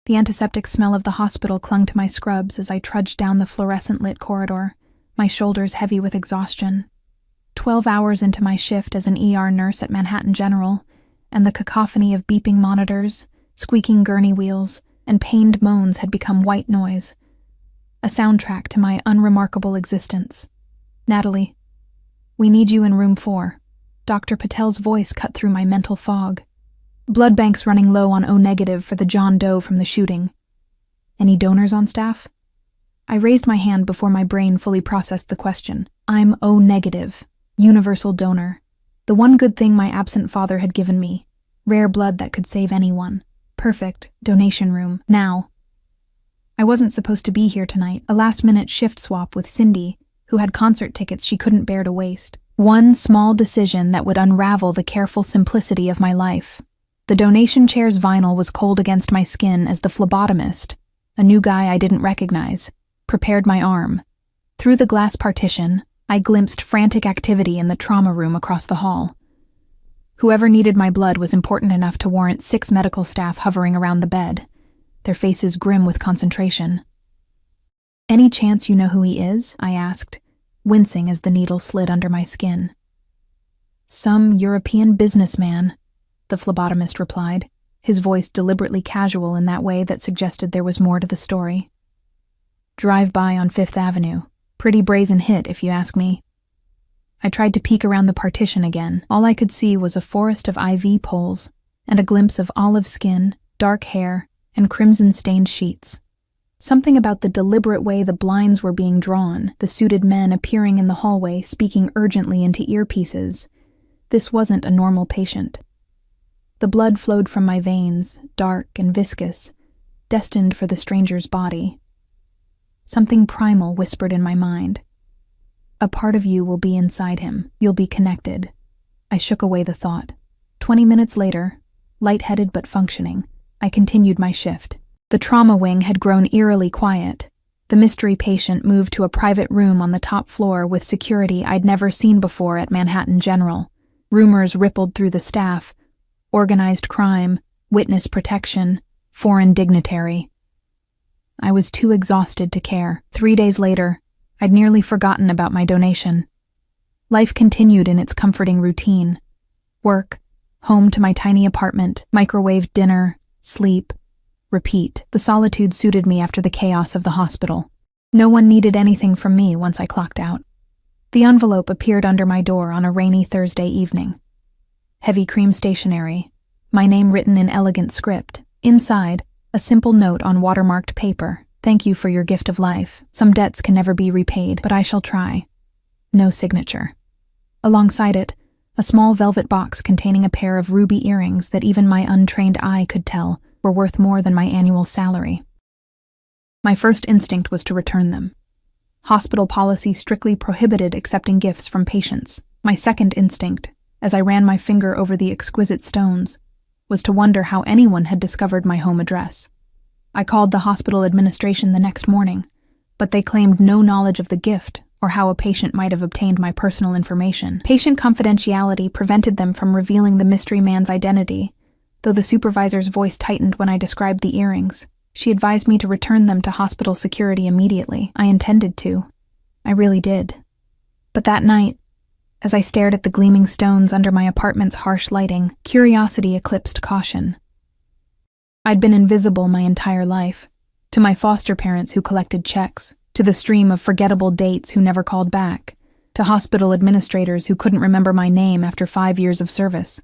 The antiseptic smell of the hospital clung to my scrubs as I trudged down the fluorescent-lit corridor, my shoulders heavy with exhaustion. 12 hours into my shift as an ER nurse at Manhattan General, and the cacophony of beeping monitors, squeaking gurney wheels, and pained moans had become white noise, a soundtrack to my unremarkable existence. "Natalie, we need you in room 4. Dr. Patel's voice cut through my mental fog. "Blood bank's running low on O-negative for the John Doe from the shooting. Any donors on staff?" I raised my hand before my brain fully processed the question. I'm O-negative, universal donor. The one good thing my absent father had given me. Rare blood that could save anyone. Perfect donation room, now. I wasn't supposed to be here tonight, a last-minute shift swap with Cindy, who had concert tickets she couldn't bear to waste. One small decision that would unravel the careful simplicity of my life. The donation chair's vinyl was cold against my skin as the phlebotomist, a new guy I didn't recognize, prepared my arm. Through the glass partition, I glimpsed frantic activity in the trauma room across the hall. Whoever needed my blood was important enough to warrant 6 medical staff hovering around the bed, their faces grim with concentration. "Any chance you know who he is?" I asked, wincing as the needle slid under my skin. "Some European businessman," the phlebotomist replied, his voice deliberately casual in that way that suggested there was more to the story. "Drive by on 5th Avenue. Pretty brazen hit, if you ask me." I tried to peek around the partition again. All I could see was a forest of IV poles and a glimpse of olive skin, dark hair, and crimson-stained sheets. Something about the deliberate way the blinds were being drawn, the suited men appearing in the hallway speaking urgently into earpieces. This wasn't a normal patient. The blood flowed from my veins, dark and viscous, destined for the stranger's body. Something primal whispered in my mind. "A part of you will be inside him. You'll be connected." I shook away the thought. 20 minutes later, lightheaded but functioning, I continued my shift. The trauma wing had grown eerily quiet. The mystery patient moved to a private room on the top floor with security I'd never seen before at Manhattan General. Rumors rippled through the staff. Organized crime, witness protection, foreign dignitary. I was too exhausted to care. 3 days later, I'd nearly forgotten about my donation. Life continued in its comforting routine. Work, home to my tiny apartment, microwave dinner, sleep, repeat. The solitude suited me after the chaos of the hospital. No one needed anything from me once I clocked out. The envelope appeared under my door on a rainy Thursday evening. Heavy cream stationery, my name written in elegant script. Inside, a simple note on watermarked paper. "Thank you for your gift of life. Some debts can never be repaid, but I shall try." No signature. Alongside it, a small velvet box containing a pair of ruby earrings that even my untrained eye could tell were worth more than my annual salary. My first instinct was to return them. Hospital policy strictly prohibited accepting gifts from patients. My second instinct, as I ran my finger over the exquisite stones, was to wonder how anyone had discovered my home address. I called the hospital administration the next morning, but they claimed no knowledge of the gift or how a patient might have obtained my personal information. Patient confidentiality prevented them from revealing the mystery man's identity, though the supervisor's voice tightened when I described the earrings. She advised me to return them to hospital security immediately. I intended to. I really did. But that night, as I stared at the gleaming stones under my apartment's harsh lighting, curiosity eclipsed caution. I'd been invisible my entire life, to my foster parents who collected checks, to the stream of forgettable dates who never called back, to hospital administrators who couldn't remember my name after 5 years of service.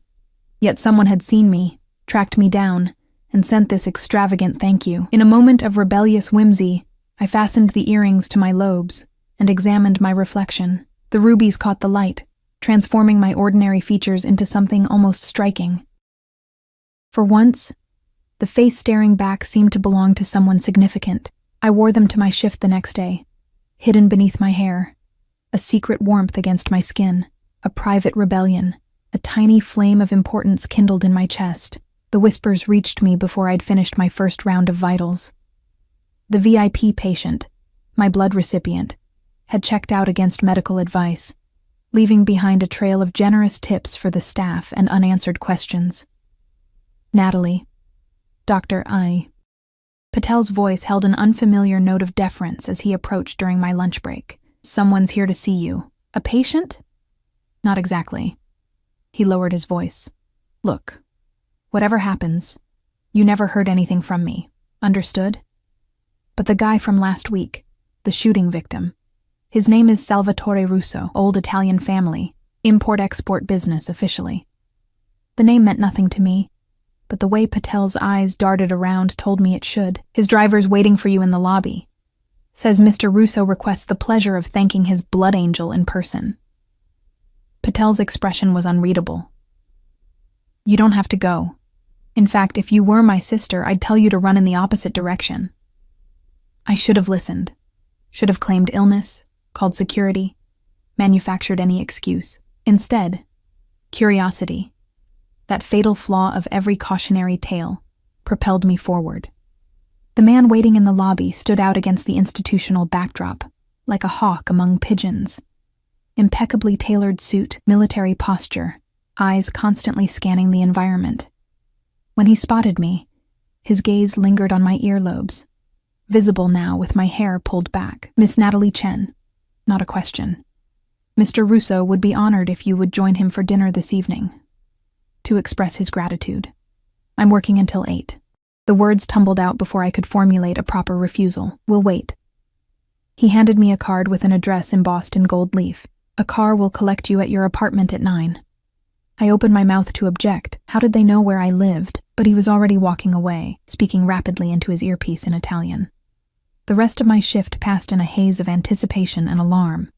Yet someone had seen me, tracked me down, and sent this extravagant thank you. In a moment of rebellious whimsy, I fastened the earrings to my lobes and examined my reflection. The rubies caught the light, transforming my ordinary features into something almost striking. For once, the face staring back seemed to belong to someone significant. I wore them to my shift the next day, hidden beneath my hair, a secret warmth against my skin, a private rebellion, a tiny flame of importance kindled in my chest. The whispers reached me before I'd finished my first round of vitals. The VIP patient, my blood recipient, had checked out against medical advice, leaving behind a trail of generous tips for the staff and unanswered questions. Natalie, Dr. I. Patel's voice held an unfamiliar note of deference as he approached during my lunch break. "Someone's here to see you. A patient?" "Not exactly." He lowered his voice. "Look, whatever happens, you never heard anything from me. Understood? But the guy from last week, the shooting victim, his name is Salvatore Russo, old Italian family, import-export business officially." The name meant nothing to me, but the way Patel's eyes darted around told me it should. "His driver's waiting for you in the lobby. Says Mr. Russo requests the pleasure of thanking his blood angel in person." Patel's expression was unreadable. "You don't have to go. In fact, if you were my sister, I'd tell you to run in the opposite direction." I should have listened. Should have claimed illness, called security, manufactured any excuse. Instead, curiosity, that fatal flaw of every cautionary tale, propelled me forward. The man waiting in the lobby stood out against the institutional backdrop, like a hawk among pigeons. Impeccably tailored suit, military posture, eyes constantly scanning the environment. When he spotted me, his gaze lingered on my earlobes, visible now with my hair pulled back. "Miss Natalie Chen, not a question. Mr. Russo would be honored if you would join him for dinner this evening, to express his gratitude. I'm working until 8. The words tumbled out before I could formulate a proper refusal. "We'll wait." He handed me a card with an address embossed in gold leaf. "A car will collect you at your apartment at 9. I opened my mouth to object. How did they know where I lived? But he was already walking away, speaking rapidly into his earpiece in Italian. The rest of my shift passed in a haze of anticipation and alarm.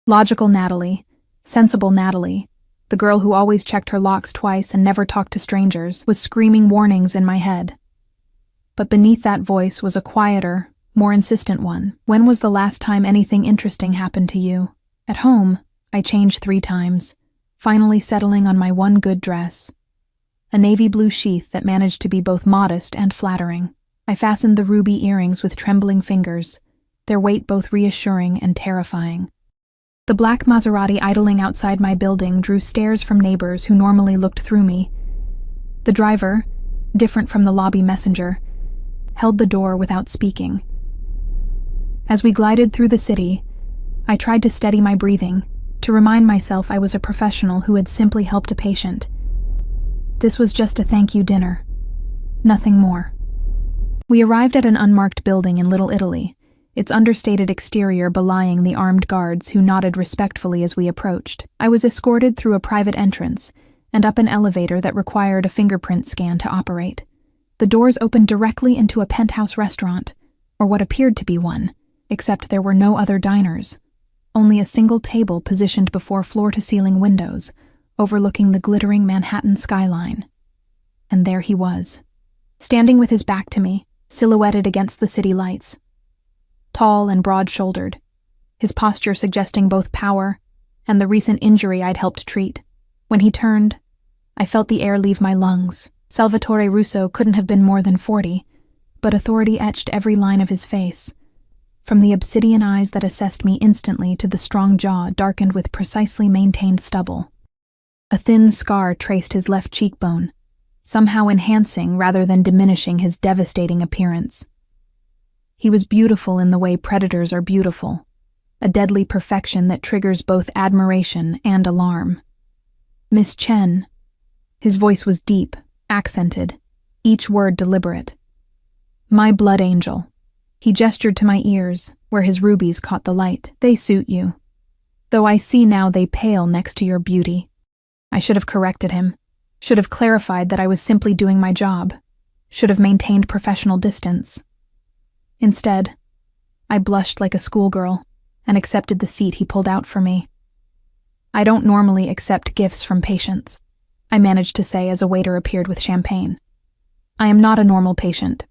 Logical Natalie, sensible Natalie, the girl who always checked her locks twice and never talked to strangers, was screaming warnings in my head. But beneath that voice was a quieter, more insistent one. "When was the last time anything interesting happened to you?" At home, I changed 3 times, finally settling on my one good dress, a navy blue sheath that managed to be both modest and flattering. I fastened the ruby earrings with trembling fingers, their weight both reassuring and terrifying. The black Maserati idling outside my building drew stares from neighbors who normally looked through me. The driver, different from the lobby messenger, held the door without speaking. As we glided through the city, I tried to steady my breathing, to remind myself I was a professional who had simply helped a patient. This was just a thank you dinner. Nothing more. We arrived at an unmarked building in Little Italy, its understated exterior belying the armed guards who nodded respectfully as we approached. I was escorted through a private entrance and up an elevator that required a fingerprint scan to operate. The doors opened directly into a penthouse restaurant, or what appeared to be one, except there were no other diners. Only a single table positioned before floor-to-ceiling windows, overlooking the glittering Manhattan skyline. And there he was, standing with his back to me, silhouetted against the city lights. Tall and broad-shouldered, his posture suggesting both power and the recent injury I'd helped treat. When he turned, I felt the air leave my lungs. Salvatore Russo couldn't have been more than 40, but authority etched every line of his face, from the obsidian eyes that assessed me instantly to the strong jaw darkened with precisely maintained stubble. A thin scar traced his left cheekbone, somehow enhancing rather than diminishing his devastating appearance. He was beautiful in the way predators are beautiful, a deadly perfection that triggers both admiration and alarm. "Miss Chen." His voice was deep, accented, each word deliberate. "My blood angel." He gestured to my ears, where his rubies caught the light. "They suit you, though I see now they pale next to your beauty." I should have corrected him, should have clarified that I was simply doing my job, should have maintained professional distance. Instead, I blushed like a schoolgirl and accepted the seat he pulled out for me. "I don't normally accept gifts from patients," I managed to say as a waiter appeared with champagne. "I am not a normal patient."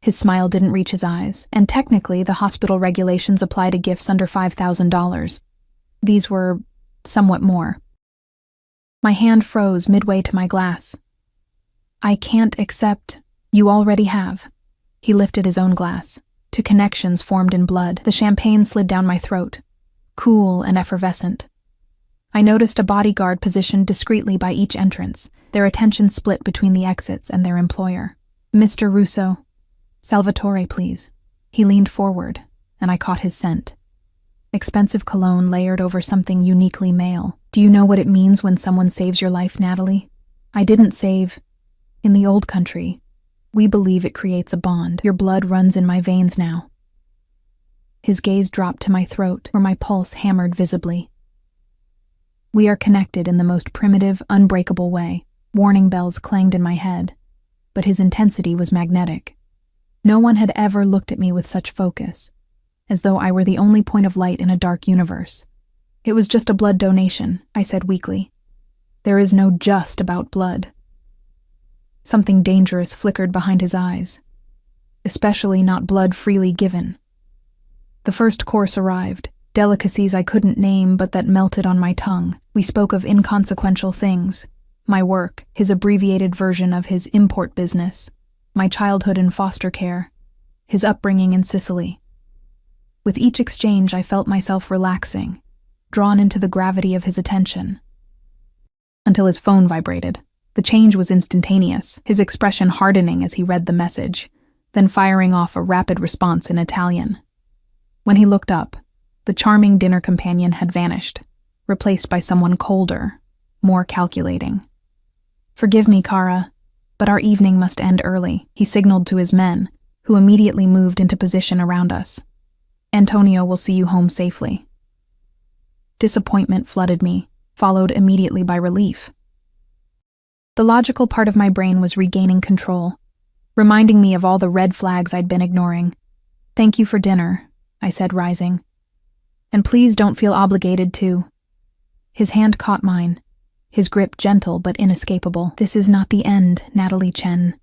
His smile didn't reach his eyes, and technically the hospital regulations apply to gifts under $5,000. These were somewhat more. My hand froze midway to my glass. "I can't accept. You already have." He lifted his own glass. Two connections formed in blood. The champagne slid down my throat, cool and effervescent. I noticed a bodyguard positioned discreetly by each entrance, their attention split between the exits and their employer. "Mr. Russo, Salvatore, please. He leaned forward, and I caught his scent. Expensive cologne layered over something uniquely male. Do you know what it means when someone saves your life, Natalie? I didn't save. In the old country, we believe it creates a bond. Your blood runs in my veins now. His gaze dropped to my throat, where my pulse hammered visibly. We are connected in the most primitive, unbreakable way. Warning bells clanged in my head, but his intensity was magnetic. No one had ever looked at me with such focus, as though I were the only point of light in a dark universe. It was just a blood donation, I said weakly. There is no just about blood. Something dangerous flickered behind his eyes, especially not blood freely given. The first course arrived, delicacies I couldn't name but that melted on my tongue. We spoke of inconsequential things. My work, his abbreviated version of his import business, my childhood in foster care, his upbringing in Sicily. With each exchange, I felt myself relaxing, drawn into the gravity of his attention. Until his phone vibrated. The change was instantaneous, his expression hardening as he read the message, then firing off a rapid response in Italian. When he looked up, the charming dinner companion had vanished, replaced by someone colder, more calculating. Forgive me, Cara, but our evening must end early, he signaled to his men, who immediately moved into position around us. Antonio will see you home safely. Disappointment flooded me, followed immediately by relief. The logical part of my brain was regaining control, reminding me of all the red flags I'd been ignoring. Thank you for dinner, I said, rising. And please don't feel obligated to. His hand caught mine, his grip gentle but inescapable. This is not the end, Natalie Chen.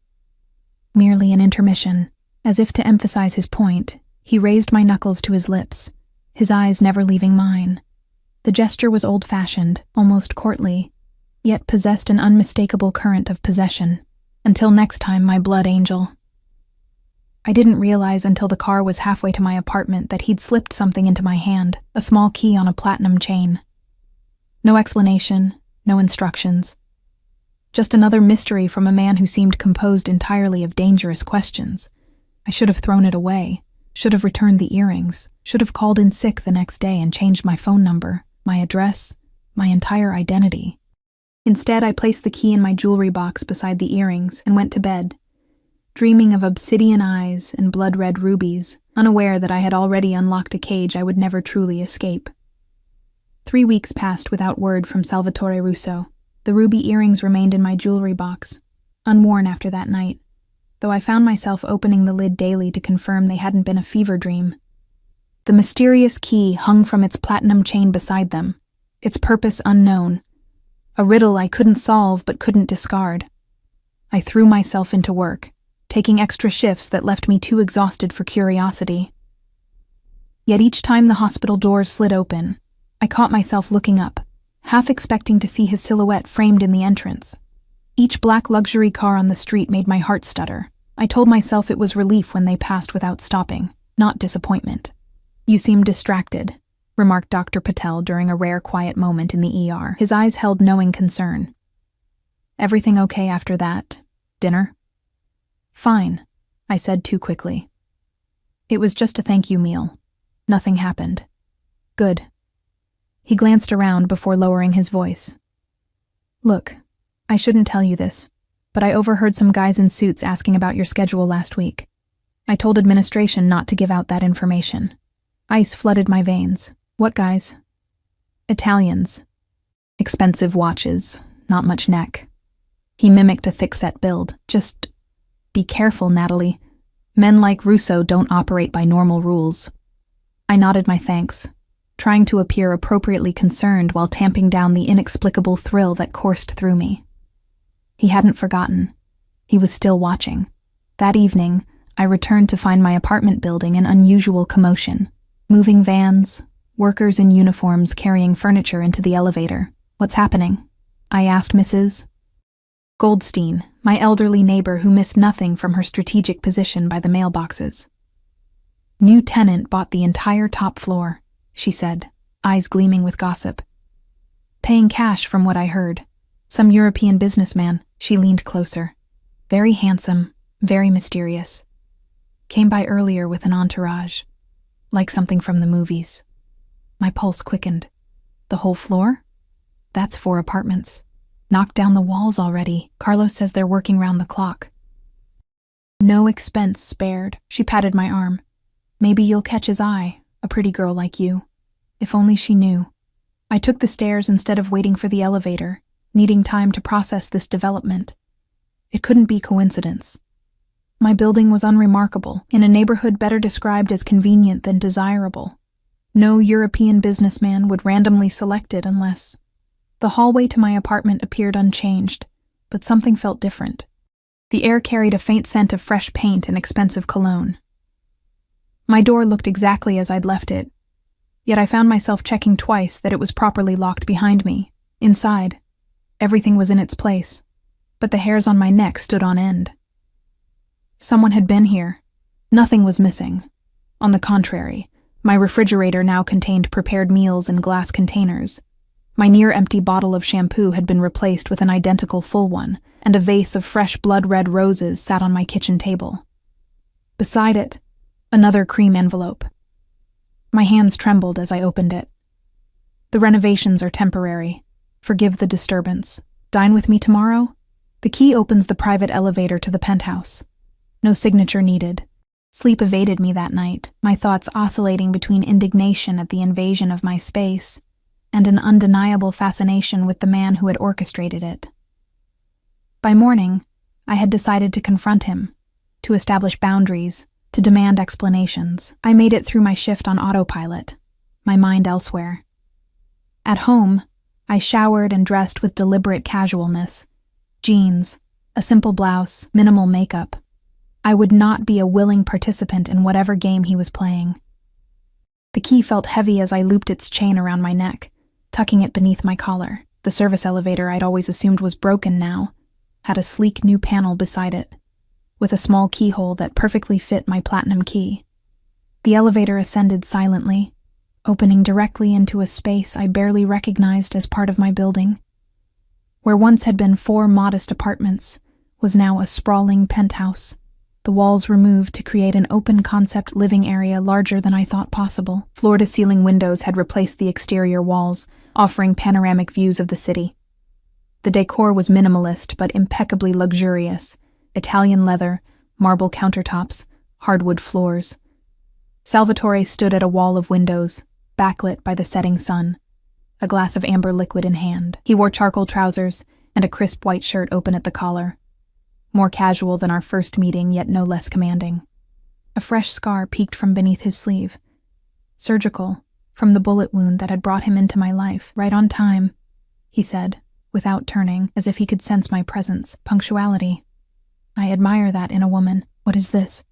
Merely an intermission. As if to emphasize his point, he raised my knuckles to his lips, his eyes never leaving mine. The gesture was old-fashioned, almost courtly, yet possessed an unmistakable current of possession. Until next time, my blood angel. I didn't realize until the car was halfway to my apartment that he'd slipped something into my hand, a small key on a platinum chain. No explanation, no instructions. Just another mystery from a man who seemed composed entirely of dangerous questions. I should have thrown it away, should have returned the earrings, should have called in sick the next day and changed my phone number, my address, my entire identity. Instead, I placed the key in my jewelry box beside the earrings and went to bed, dreaming of obsidian eyes and blood-red rubies, unaware that I had already unlocked a cage I would never truly escape. 3 weeks passed without word from Salvatore Russo. The ruby earrings remained in my jewelry box, unworn after that night, though I found myself opening the lid daily to confirm they hadn't been a fever dream. The mysterious key hung from its platinum chain beside them, its purpose unknown, a riddle I couldn't solve but couldn't discard. I threw myself into work, taking extra shifts that left me too exhausted for curiosity. Yet each time the hospital doors slid open, I caught myself looking up, half expecting to see his silhouette framed in the entrance. Each black luxury car on the street made my heart stutter. I told myself it was relief when they passed without stopping, not disappointment. You seem distracted, remarked Dr. Patel during a rare quiet moment in the ER. His eyes held knowing concern. Everything okay after that? Dinner? Fine, I said too quickly. It was just a thank you meal. Nothing happened. Good. He glanced around before lowering his voice. Look, I shouldn't tell you this, but I overheard some guys in suits asking about your schedule last week. I told administration not to give out that information. Ice flooded my veins. What guys? Italians. Expensive watches, not much neck. He mimicked a thick-set build. Just be careful, Natalie. Men like Russo don't operate by normal rules. I nodded my thanks, trying to appear appropriately concerned while tamping down the inexplicable thrill that coursed through me. He hadn't forgotten. He was still watching. That evening, I returned to find my apartment building in unusual commotion. Moving vans, workers in uniforms carrying furniture into the elevator. What's happening? I asked Mrs. Goldstein, my elderly neighbor who missed nothing from her strategic position by the mailboxes. New tenant bought the entire top floor, she said, eyes gleaming with gossip. Paying cash from what I heard. Some European businessman. She leaned closer. Very handsome, very mysterious. Came by earlier with an entourage, like something from the movies. My pulse quickened. The whole floor? That's 4 apartments. Knocked down the walls already. Carlos says they're working round the clock. No expense spared. She patted my arm. Maybe you'll catch his eye, a pretty girl like you. If only she knew. I took the stairs instead of waiting for the elevator, needing time to process this development. It couldn't be coincidence. My building was unremarkable, in a neighborhood better described as convenient than desirable. No European businessman would randomly select it unless... The hallway to my apartment appeared unchanged, but something felt different. The air carried a faint scent of fresh paint and expensive cologne. My door looked exactly as I'd left it, yet I found myself checking twice that it was properly locked behind me. Inside, everything was in its place, but the hairs on my neck stood on end. Someone had been here. Nothing was missing. On the contrary, my refrigerator now contained prepared meals in glass containers. My near-empty bottle of shampoo had been replaced with an identical full one, and a vase of fresh blood-red roses sat on my kitchen table. Beside it, another cream envelope. My hands trembled as I opened it. The renovations are temporary. Forgive the disturbance. Dine with me tomorrow? The key opens the private elevator to the penthouse. No signature needed. Sleep evaded me that night, my thoughts oscillating between indignation at the invasion of my space and an undeniable fascination with the man who had orchestrated it. By morning, I had decided to confront him, to establish boundaries, to demand explanations. I made it through my shift on autopilot, my mind elsewhere. At home, I showered and dressed with deliberate casualness. Jeans, a simple blouse, minimal makeup. I would not be a willing participant in whatever game he was playing. The key felt heavy as I looped its chain around my neck, tucking it beneath my collar. The service elevator I'd always assumed was broken now had a sleek new panel beside it, with a small keyhole that perfectly fit my platinum key. The elevator ascended silently, opening directly into a space I barely recognized as part of my building. Where once had been 4 modest apartments was now a sprawling penthouse, the walls removed to create an open-concept living area larger than I thought possible. Floor-to-ceiling windows had replaced the exterior walls, offering panoramic views of the city. The decor was minimalist but impeccably luxurious: Italian leather, marble countertops, hardwood floors. Salvatore stood at a wall of windows, backlit by the setting sun, a glass of amber liquid in hand. He wore charcoal trousers and a crisp white shirt open at the collar. More casual than our first meeting, yet no less commanding. A fresh scar peeked from beneath his sleeve. Surgical, from the bullet wound that had brought him into my life. Right on time, he said, without turning, as if he could sense my presence. Punctuality. I admire that in a woman. What is this?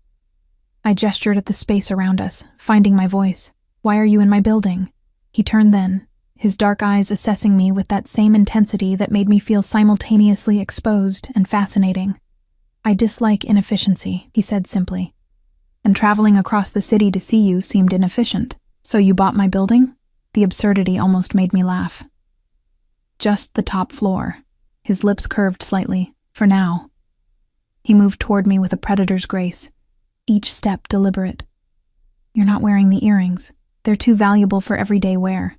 I gestured at the space around us, finding my voice. Why are you in my building? He turned then, his dark eyes assessing me with that same intensity that made me feel simultaneously exposed and fascinating. I dislike inefficiency, he said simply. And traveling across the city to see you seemed inefficient. So you bought my building? The absurdity almost made me laugh. Just the top floor. His lips curved slightly. For now. He moved toward me with a predator's grace, each step deliberate. You're not wearing the earrings. They're too valuable for everyday wear.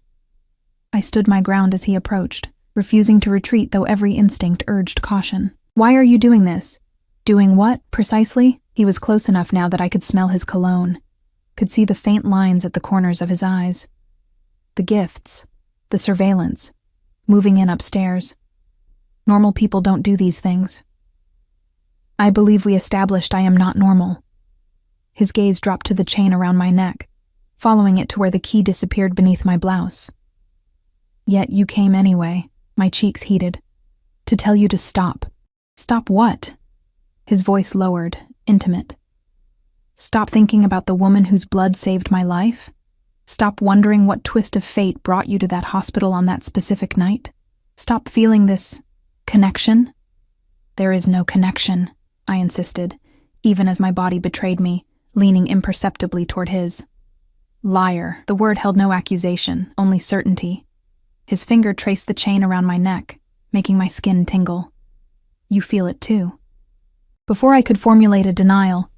I stood my ground as he approached, refusing to retreat though every instinct urged caution. Why are you doing this? Doing what, precisely? He was close enough now that I could smell his cologne, could see the faint lines at the corners of his eyes. The gifts, the surveillance, moving in upstairs. Normal people don't do these things. I believe we established I am not normal. His gaze dropped to the chain around my neck, following it to where the key disappeared beneath my blouse. Yet you came anyway, my cheeks heated. To tell you to stop. Stop what? His voice lowered, intimate. Stop thinking about the woman whose blood saved my life? Stop wondering what twist of fate brought you to that hospital on that specific night? Stop feeling this connection? There is no connection, I insisted, even as my body betrayed me, leaning imperceptibly toward his. Liar. The word held no accusation, only certainty. His finger traced the chain around my neck, making my skin tingle. You feel it too. Before I could formulate a denial,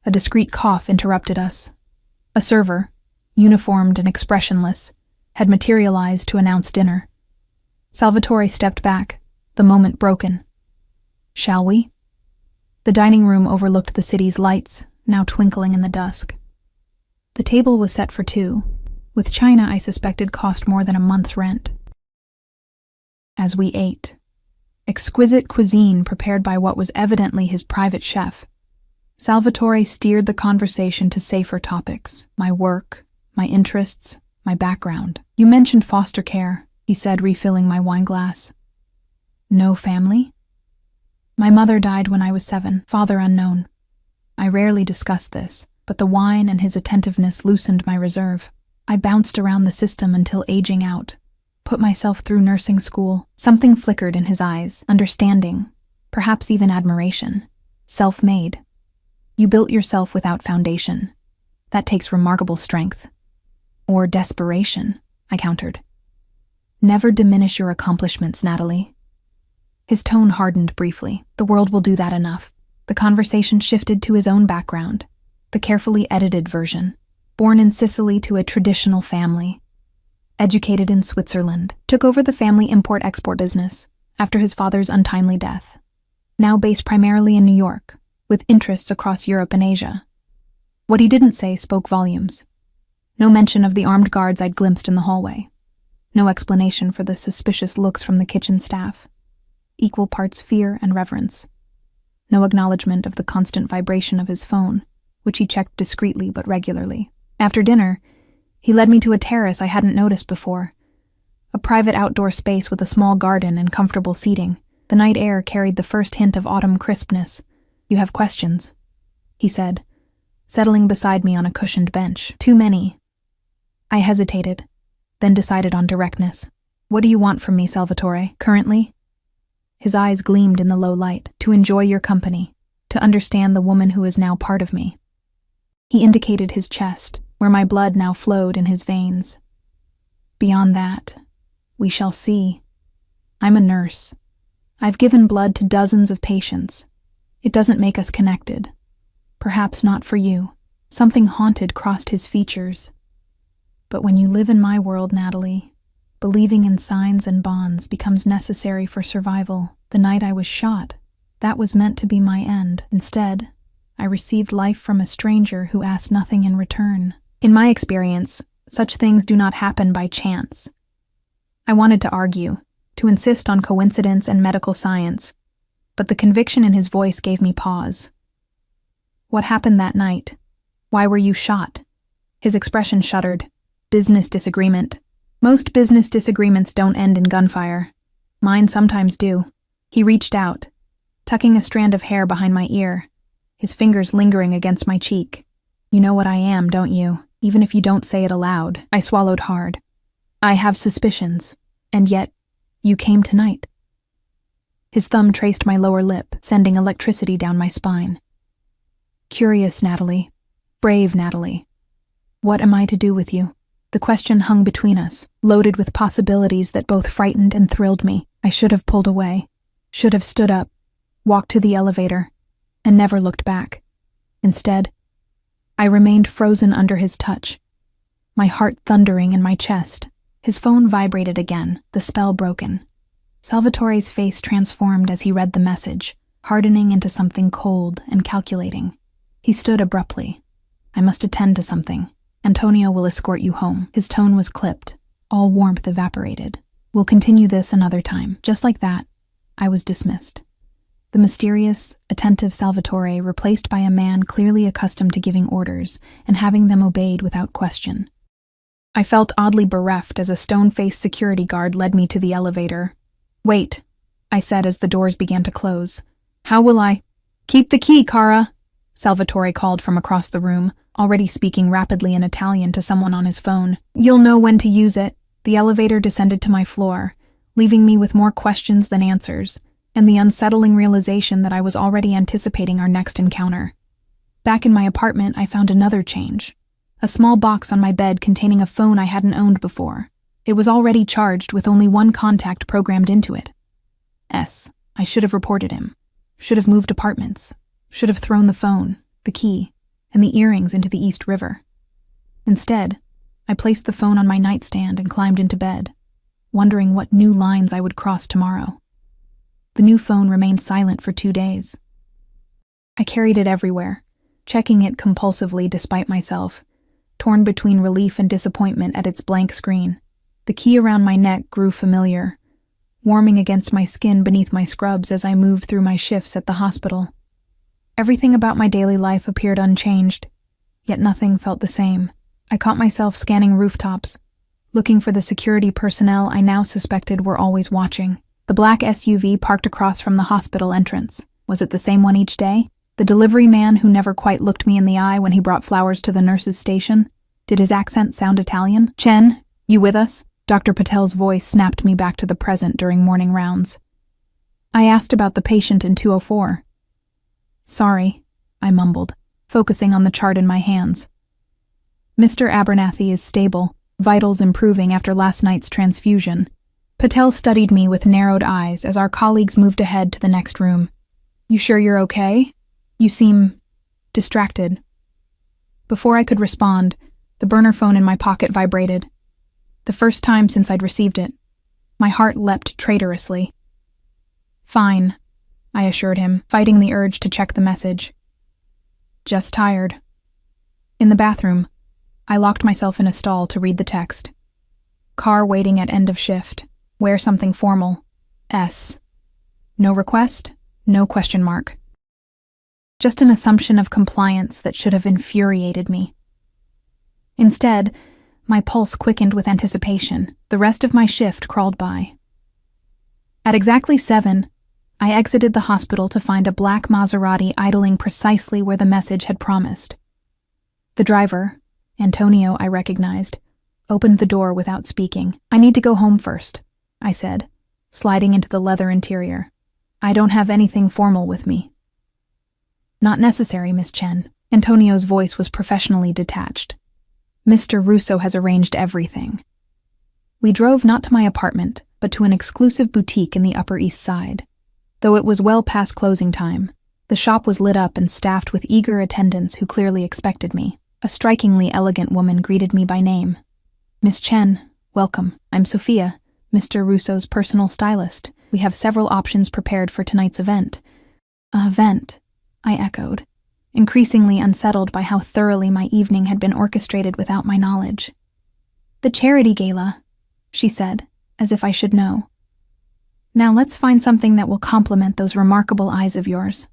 A discreet cough interrupted us. A server, uniformed and expressionless, had materialized to announce dinner. Salvatore stepped back, the moment broken. "Shall we?" The dining room overlooked the city's lights, now twinkling in the dusk. The table was set for two, with china I suspected cost more than a month's rent. As we ate, exquisite cuisine prepared by what was evidently his private chef, Salvatore steered the conversation to safer topics: my work, my interests, my background. "You mentioned foster care," he said, refilling my wine glass. "No family?" "My mother died when I was 7, father unknown. I rarely discussed this, but the wine and his attentiveness loosened my reserve. I bounced around the system until aging out, put myself through nursing school." Something flickered in his eyes, understanding, perhaps even admiration. "Self-made. You built yourself without foundation. That takes remarkable strength." "Or desperation," I countered. "Never diminish your accomplishments, Natalie." His tone hardened briefly. "The world will do that enough." The conversation shifted to his own background, the carefully edited version. Born in Sicily to a traditional family. Educated in Switzerland. Took over the family import-export business after his father's untimely death. Now based primarily in New York, with interests across Europe and Asia. What he didn't say spoke volumes. No mention of the armed guards I'd glimpsed in the hallway. No explanation for the suspicious looks from the kitchen staff. Equal parts fear and reverence. No acknowledgement of the constant vibration of his phone, which he checked discreetly but regularly. After dinner, he led me to a terrace I hadn't noticed before. A private outdoor space with a small garden and comfortable seating. The night air carried the first hint of autumn crispness. "You have questions?" he said, settling beside me on a cushioned bench. "Too many." I hesitated, then decided on directness. "What do you want from me, Salvatore, currently?" His eyes gleamed in the low light. "To enjoy your company, to understand the woman who is now part of me." He indicated his chest, where my blood now flowed in his veins. "Beyond that, we shall see. I'm a nurse. I've given blood to dozens of patients. It doesn't make us connected. Perhaps not for you." Something haunted crossed his features. "But when you live in my world, Natalie, believing in signs and bonds becomes necessary for survival. The night I was shot, that was meant to be my end. Instead, I received life from a stranger who asked nothing in return. In my experience, such things do not happen by chance." I wanted to argue, to insist on coincidence and medical science, but the conviction in his voice gave me pause. "What happened that night? Why were you shot?" His expression shuddered. "Business disagreement. Most business disagreements don't end in gunfire. Mine sometimes do." He reached out, tucking a strand of hair behind my ear, his fingers lingering against my cheek. "You know what I am, don't you? Even if you don't say it aloud." I swallowed hard. "I have suspicions, and yet, you came tonight." His thumb traced my lower lip, sending electricity down my spine. "Curious, Natalie. Brave, Natalie. What am I to do with you?" The question hung between us, loaded with possibilities that both frightened and thrilled me. I should have pulled away, should have stood up, walked to the elevator, and never looked back. Instead, I remained frozen under his touch, my heart thundering in my chest. His phone vibrated again, the spell broken. Salvatore's face transformed as he read the message, hardening into something cold and calculating. He stood abruptly. "I must attend to something. Antonio will escort you home." His tone was clipped, all warmth evaporated. "We'll continue this another time." Just like that, I was dismissed. The mysterious, attentive Salvatore replaced by a man clearly accustomed to giving orders and having them obeyed without question. I felt oddly bereft as a stone-faced security guard led me to the elevator. "Wait," I said as the doors began to close. "How will I—" "Keep the key, Cara," Salvatore called from across the room, already speaking rapidly in Italian to someone on his phone. "You'll know when to use it." The elevator descended to my floor, leaving me with more questions than answers, and the unsettling realization that I was already anticipating our next encounter. Back in my apartment, I found another change. A small box on my bed containing a phone I hadn't owned before. It was already charged with only one contact programmed into it. I should have reported him. Should have moved apartments. Should have thrown the phone, the key, and the earrings into the East River. Instead, I placed the phone on my nightstand and climbed into bed, wondering what new lines I would cross tomorrow. The new phone remained silent for 2 days. I carried it everywhere, checking it compulsively despite myself, torn between relief and disappointment at its blank screen. The key around my neck grew familiar, warming against my skin beneath my scrubs as I moved through my shifts at the hospital. Everything about my daily life appeared unchanged, yet nothing felt the same. I caught myself scanning rooftops, looking for the security personnel I now suspected were always watching. The black SUV parked across from the hospital entrance. Was it the same one each day? The delivery man who never quite looked me in the eye when he brought flowers to the nurse's station? Did his accent sound Italian? "Chen, you with us?" Dr. Patel's voice snapped me back to the present during morning rounds. I asked about the patient in 204. "Sorry," I mumbled, focusing on the chart in my hands. "Mr. Abernathy is stable, vitals improving after last night's transfusion." Patel studied me with narrowed eyes as our colleagues moved ahead to the next room. "You sure you're okay? You seem distracted." Before I could respond, the burner phone in my pocket vibrated. The first time since I'd received it. My heart leapt traitorously. "Fine," I assured him, fighting the urge to check the message. "Just tired." In the bathroom, I locked myself in a stall to read the text. "Car waiting at end of shift. Wear something formal. S. No request, no question mark." Just an assumption of compliance that should have infuriated me. Instead, my pulse quickened with anticipation. The rest of my shift crawled by. At exactly 7, I exited the hospital to find a black Maserati idling precisely where the message had promised. The driver, Antonio I recognized, opened the door without speaking. "I need to go home first," I said, sliding into the leather interior. "I don't have anything formal with me." "Not necessary, Miss Chen." Antonio's voice was professionally detached. "Mr. Russo has arranged everything." We drove not to my apartment, but to an exclusive boutique in the Upper East Side. Though it was well past closing time, the shop was lit up and staffed with eager attendants who clearly expected me. A strikingly elegant woman greeted me by name. "Miss Chen, welcome. I'm Sophia, Mr. Russo's personal stylist. We have several options prepared for tonight's event." "Event," I echoed, increasingly unsettled by how thoroughly my evening had been orchestrated without my knowledge. "The charity gala," she said, as if I should know. "Now let's find something that will complement those remarkable eyes of yours."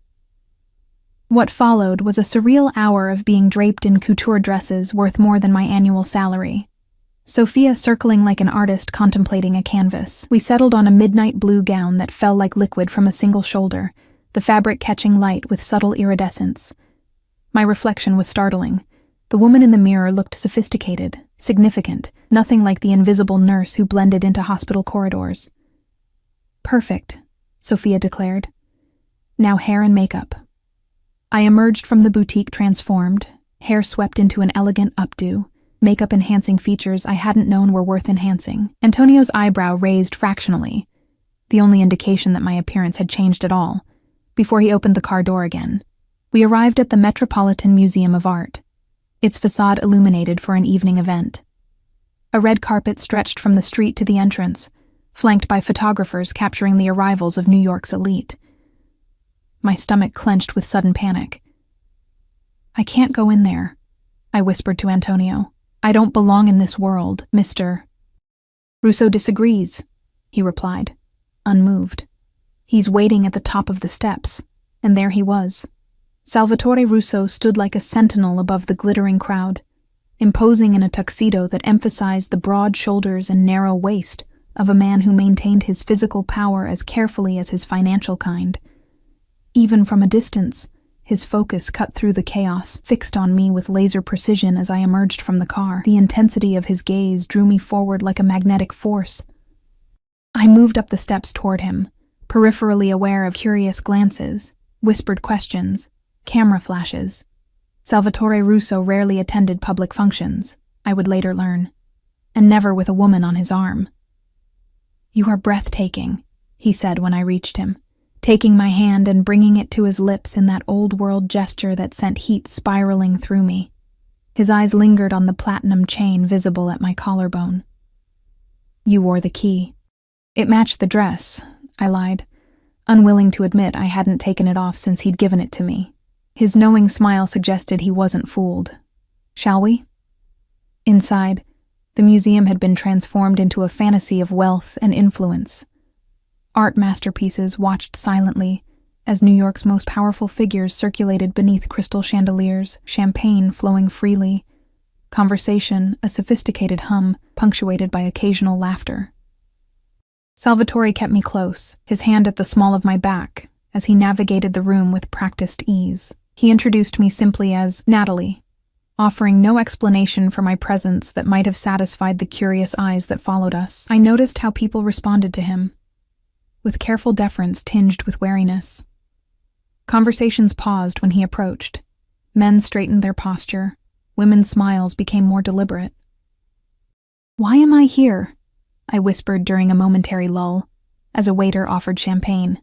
What followed was a surreal hour of being draped in couture dresses worth more than my annual salary. Sophia circling like an artist contemplating a canvas. We settled on a midnight blue gown that fell like liquid from a single shoulder, the fabric catching light with subtle iridescence. My reflection was startling. The woman in the mirror looked sophisticated, significant, nothing like the invisible nurse who blended into hospital corridors. "Perfect," Sophia declared. "Now hair and makeup." I emerged from the boutique transformed, hair swept into an elegant updo, makeup enhancing features I hadn't known were worth enhancing. Antonio's eyebrow raised fractionally, the only indication that my appearance had changed at all, before he opened the car door again. We arrived at the Metropolitan Museum of Art, its facade illuminated for an evening event. A red carpet stretched from the street to the entrance, flanked by photographers capturing the arrivals of New York's elite. My stomach clenched with sudden panic. "I can't go in there," I whispered to Antonio. "I don't belong in this world, Mr. Russo disagrees," he replied, unmoved. "He's waiting at the top of the steps," and there he was. Salvatore Russo stood like a sentinel above the glittering crowd, imposing in a tuxedo that emphasized the broad shoulders and narrow waist of a man who maintained his physical power as carefully as his financial kind. Even from a distance, his focus cut through the chaos, fixed on me with laser precision as I emerged from the car. The intensity of his gaze drew me forward like a magnetic force. I moved up the steps toward him, peripherally aware of curious glances, whispered questions, camera flashes. Salvatore Russo rarely attended public functions, I would later learn, and never with a woman on his arm. "You are breathtaking," he said when I reached him. taking my hand and bringing it to his lips in that old-world gesture that sent heat spiraling through me. His eyes lingered on the platinum chain visible at my collarbone. "You wore the key." "It matched the dress," I lied, unwilling to admit I hadn't taken it off since he'd given it to me. His knowing smile suggested he wasn't fooled. "Shall we?" Inside, the museum had been transformed into a fantasy of wealth and influence. Art masterpieces watched silently as New York's most powerful figures circulated beneath crystal chandeliers, champagne flowing freely, conversation a sophisticated hum punctuated by occasional laughter. Salvatore kept me close, his hand at the small of my back, as he navigated the room with practiced ease. He introduced me simply as Natalie, offering no explanation for my presence that might have satisfied the curious eyes that followed us. I noticed how people responded to him, with careful deference tinged with wariness. Conversations paused when he approached. Men straightened their posture. Women's smiles became more deliberate. "Why am I here?" I whispered during a momentary lull, as a waiter offered champagne.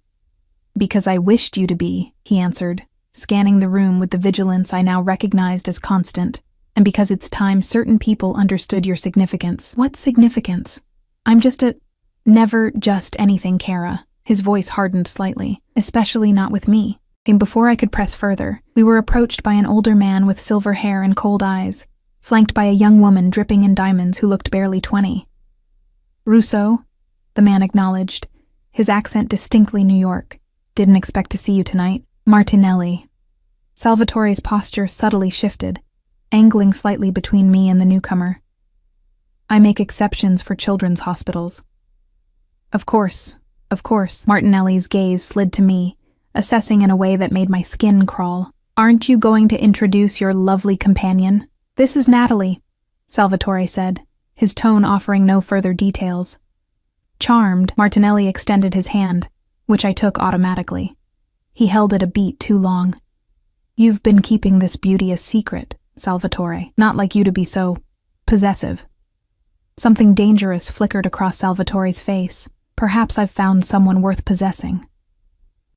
"Because I wished you to be," he answered, scanning the room with the vigilance I now recognized as constant, "and because it's time certain people understood your significance." "What significance?" "I'm just a—" "Never just anything, Kara." His voice hardened slightly, especially not with me. And before I could press further, we were approached by an older man with silver hair and cold eyes, flanked by a young woman dripping in diamonds who looked barely 20. "Russo," the man acknowledged, his accent distinctly New York. "Didn't expect to see you tonight." "Martinelli." Salvatore's posture subtly shifted, angling slightly between me and the newcomer. "I make exceptions for children's hospitals." Of course. Martinelli's gaze slid to me, assessing in a way that made my skin crawl. "Aren't you going to introduce your lovely companion?" "This is Natalie," Salvatore said, his tone offering no further details. Charmed, Martinelli extended his hand, which I took automatically. He held it a beat too long. "You've been keeping this beauty a secret, Salvatore. Not like you to be so possessive." Something dangerous flickered across Salvatore's face. "Perhaps I've found someone worth possessing."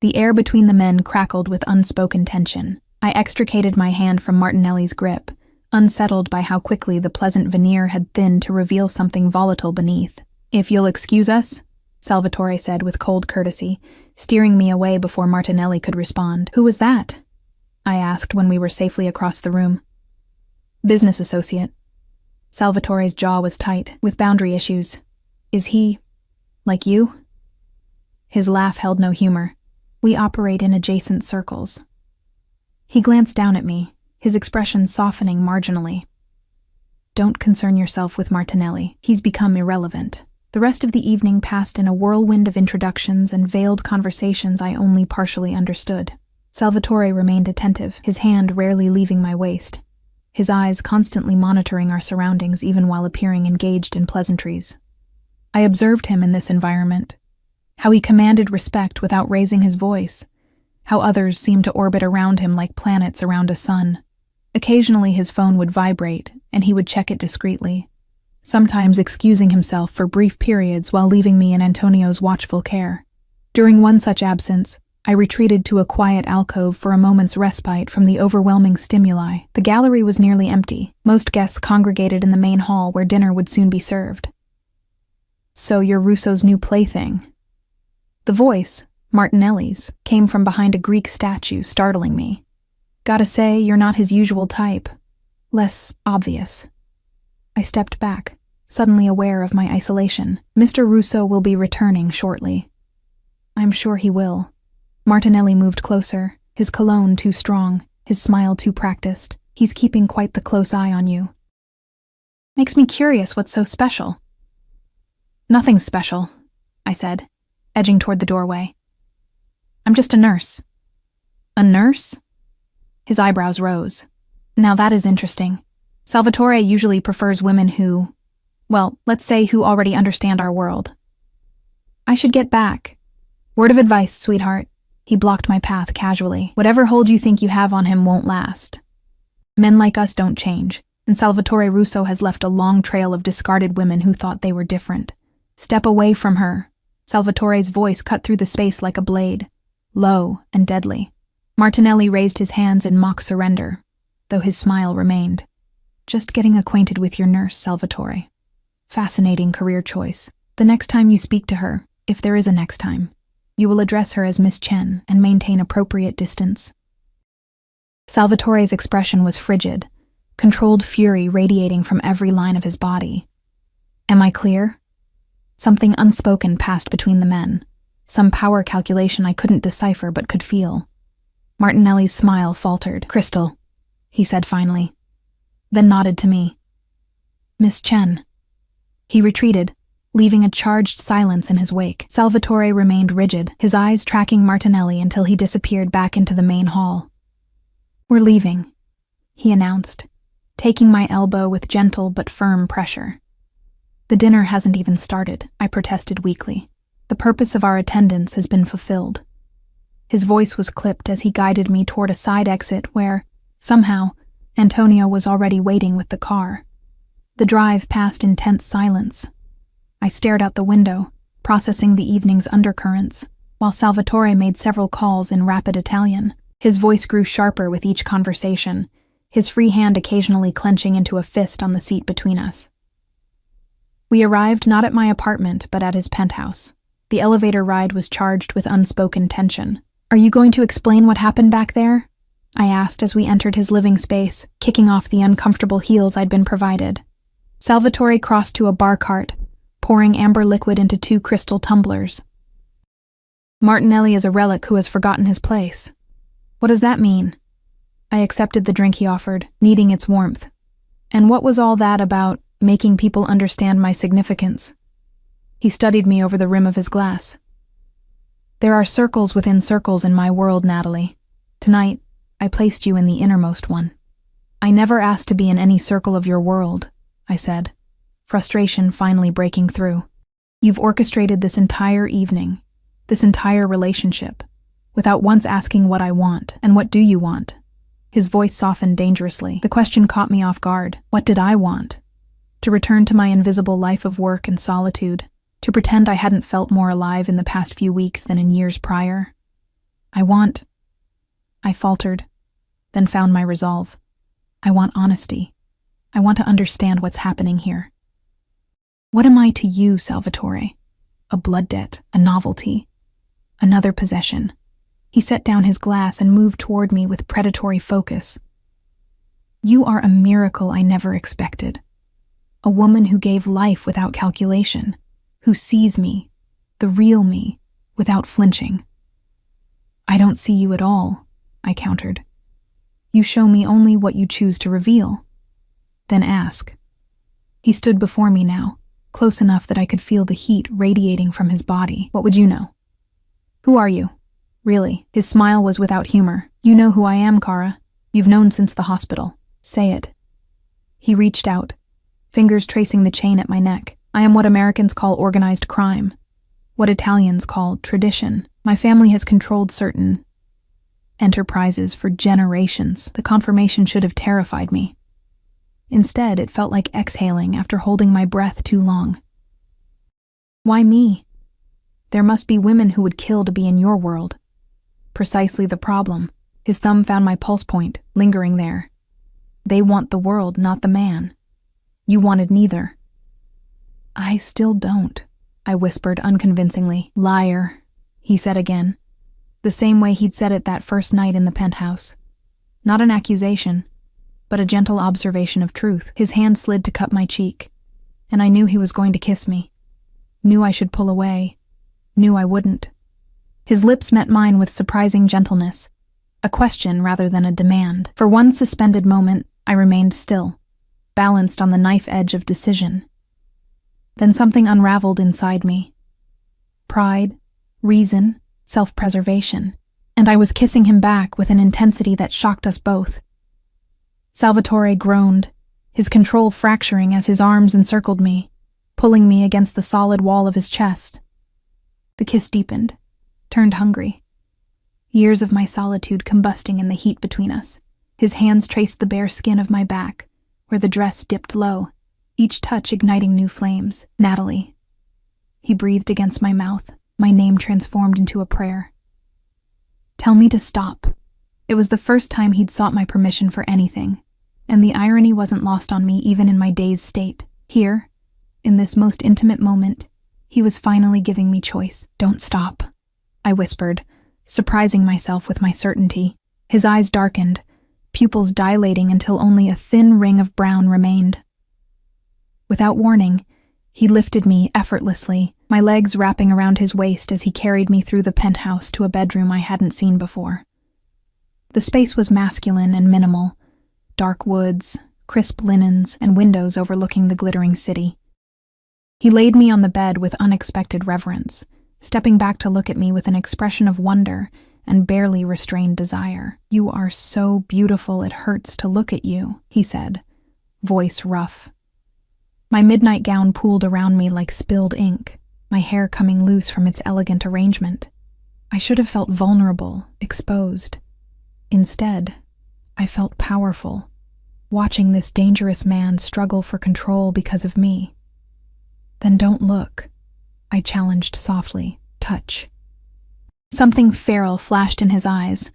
The air between the men crackled with unspoken tension. I extricated my hand from Martinelli's grip, unsettled by how quickly the pleasant veneer had thinned to reveal something volatile beneath. "If you'll excuse us," Salvatore said with cold courtesy, steering me away before Martinelli could respond. "Who was that?" I asked when we were safely across the room. "Business associate." Salvatore's jaw was tight, with boundary issues. "Is he like you?" His laugh held no humor. "We operate in adjacent circles." He glanced down at me, his expression softening marginally. "Don't concern yourself with Martinelli. He's become irrelevant." The rest of the evening passed in a whirlwind of introductions and veiled conversations I only partially understood. Salvatore remained attentive, his hand rarely leaving my waist, his eyes constantly monitoring our surroundings even while appearing engaged in pleasantries. I observed him in this environment, how he commanded respect without raising his voice, how others seemed to orbit around him like planets around a sun. Occasionally his phone would vibrate, and he would check it discreetly, sometimes excusing himself for brief periods while leaving me in Antonio's watchful care. During one such absence, I retreated to a quiet alcove for a moment's respite from the overwhelming stimuli. The gallery was nearly empty. Most guests congregated in the main hall where dinner would soon be served. "So you're Russo's new plaything." The voice, Martinelli's, came from behind a Greek statue, startling me. "Gotta say, you're not his usual type. Less obvious." I stepped back, suddenly aware of my isolation. "Mr. Russo will be returning shortly." "I'm sure he will." Martinelli moved closer, his cologne too strong, his smile too practiced. "He's keeping quite the close eye on you." "Makes me curious what's so special." "Nothing's special," I said, edging toward the doorway. "I'm just a nurse." "A nurse?" His eyebrows rose. "Now that is interesting. Salvatore usually prefers women who, well, let's say who already understand our world." "I should get back. Word of advice, sweetheart." He blocked my path casually. "Whatever hold you think you have on him won't last. Men like us don't change, and Salvatore Russo has left a long trail of discarded women who thought they were different. Step away from her." Salvatore's voice cut through the space like a blade. low and deadly. Martinelli raised his hands in mock surrender, though his smile remained. Just getting acquainted with your nurse, Salvatore. Fascinating career choice. The next time you speak to her, if there is a next time, you will address her as Miss Chen and maintain appropriate distance. Salvatore's expression was frigid, controlled fury radiating from every line of his body. Am I clear? Something unspoken passed between the men, some power calculation I couldn't decipher but could feel. Martinelli's smile faltered. Crystal, he said finally, then nodded to me. Miss Chen. He retreated, leaving a charged silence in his wake. Salvatore remained rigid, his eyes tracking Martinelli until he disappeared back into the main hall. We're leaving, he announced, taking my elbow with gentle but firm pressure. The dinner hasn't even started, I protested weakly. The purpose of our attendance has been fulfilled. His voice was clipped as he guided me toward a side exit where, somehow, Antonio was already waiting with the car. The drive passed in tense silence. I stared out the window, processing the evening's undercurrents, while Salvatore made several calls in rapid Italian. His voice grew sharper with each conversation, his free hand occasionally clenching into a fist on the seat between us. We arrived not at my apartment, but at his penthouse. The elevator ride was charged with unspoken tension. Are you going to explain what happened back there? I asked as we entered his living space, kicking off the uncomfortable heels I'd been provided. Salvatore crossed to a bar cart, pouring amber liquid into 2 crystal tumblers. Martinelli is a relic who has forgotten his place. What does that mean? I accepted the drink he offered, needing its warmth. And what was all that about making people understand my significance? He studied me over the rim of his glass. There are circles within circles in my world, Natalie. Tonight, I placed you in the innermost one. I never asked to be in any circle of your world, I said, frustration finally breaking through. You've orchestrated this entire evening, this entire relationship, without once asking what I want, and what do you want? His voice softened dangerously. The question caught me off guard. What did I want? To return to my invisible life of work and solitude, to pretend I hadn't felt more alive in the past few weeks than in years prior. I faltered, then found my resolve. I want honesty. I want to understand what's happening here. What am I to you, Salvatore? A blood debt, a novelty, another possession. He set down his glass and moved toward me with predatory focus. You are a miracle I never expected. A woman who gave life without calculation, who sees me, the real me, without flinching. I don't see you at all, I countered. You show me only what you choose to reveal. Then ask. He stood before me now, close enough that I could feel the heat radiating from his body. What would you know? Who are you? Really, his smile was without humor. You know who I am, Cara. You've known since the hospital. Say it. He reached out, fingers tracing the chain at my neck. I am what Americans call organized crime, what Italians call tradition. My family has controlled certain enterprises for generations. The confirmation should have terrified me. Instead, it felt like exhaling after holding my breath too long. Why me? There must be women who would kill to be in your world. Precisely the problem. His thumb found my pulse point, lingering there. They want the world, not the man. You wanted neither. I still don't, I whispered unconvincingly. Liar, he said again, the same way he'd said it that first night in the penthouse. Not an accusation, but a gentle observation of truth. His hand slid to cup my cheek, and I knew he was going to kiss me. Knew I should pull away. Knew I wouldn't. His lips met mine with surprising gentleness, a question rather than a demand. For one suspended moment, I remained still, balanced on the knife edge of decision. Then something unraveled inside me. Pride, reason, self-preservation, and I was kissing him back with an intensity that shocked us both. Salvatore groaned, his control fracturing as his arms encircled me, pulling me against the solid wall of his chest. The kiss deepened, turned hungry. Years of my solitude combusting in the heat between us. His hands traced the bare skin of my back, where the dress dipped low, each touch igniting new flames. Natalie. He breathed against my mouth, my name transformed into a prayer. Tell me to stop. It was the first time he'd sought my permission for anything, and the irony wasn't lost on me even in my dazed state. Here, in this most intimate moment, he was finally giving me choice. Don't stop, I whispered, surprising myself with my certainty. His eyes darkened, pupils dilating until only a thin ring of brown remained. Without warning, he lifted me effortlessly, my legs wrapping around his waist as he carried me through the penthouse to a bedroom I hadn't seen before. The space was masculine and minimal, dark woods, crisp linens, and windows overlooking the glittering city. He laid me on the bed with unexpected reverence, stepping back to look at me with an expression of wonder and barely restrained desire. "You are so beautiful it hurts to look at you," he said, voice rough. My midnight gown pooled around me like spilled ink, my hair coming loose from its elegant arrangement. I should have felt vulnerable, exposed. Instead, I felt powerful, watching this dangerous man struggle for control because of me. "Then don't look," I challenged softly. "Touch." Something feral flashed in his eyes.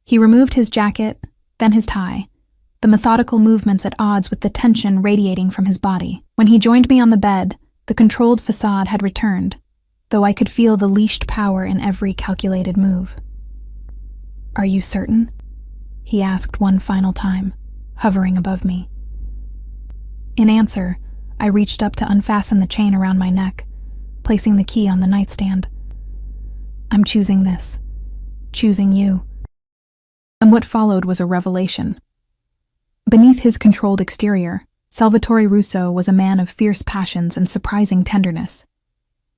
He removed his jacket, then his tie, the methodical movements at odds with the tension radiating from his body. When he joined me on the bed, the controlled facade had returned, though I could feel the leashed power in every calculated move. "Are you certain?" he asked one final time, hovering above me. In answer, I reached up to unfasten the chain around my neck, placing the key on the nightstand. "I'm choosing this. Choosing you." And what followed was a revelation. Beneath his controlled exterior, Salvatore Russo was a man of fierce passions and surprising tenderness.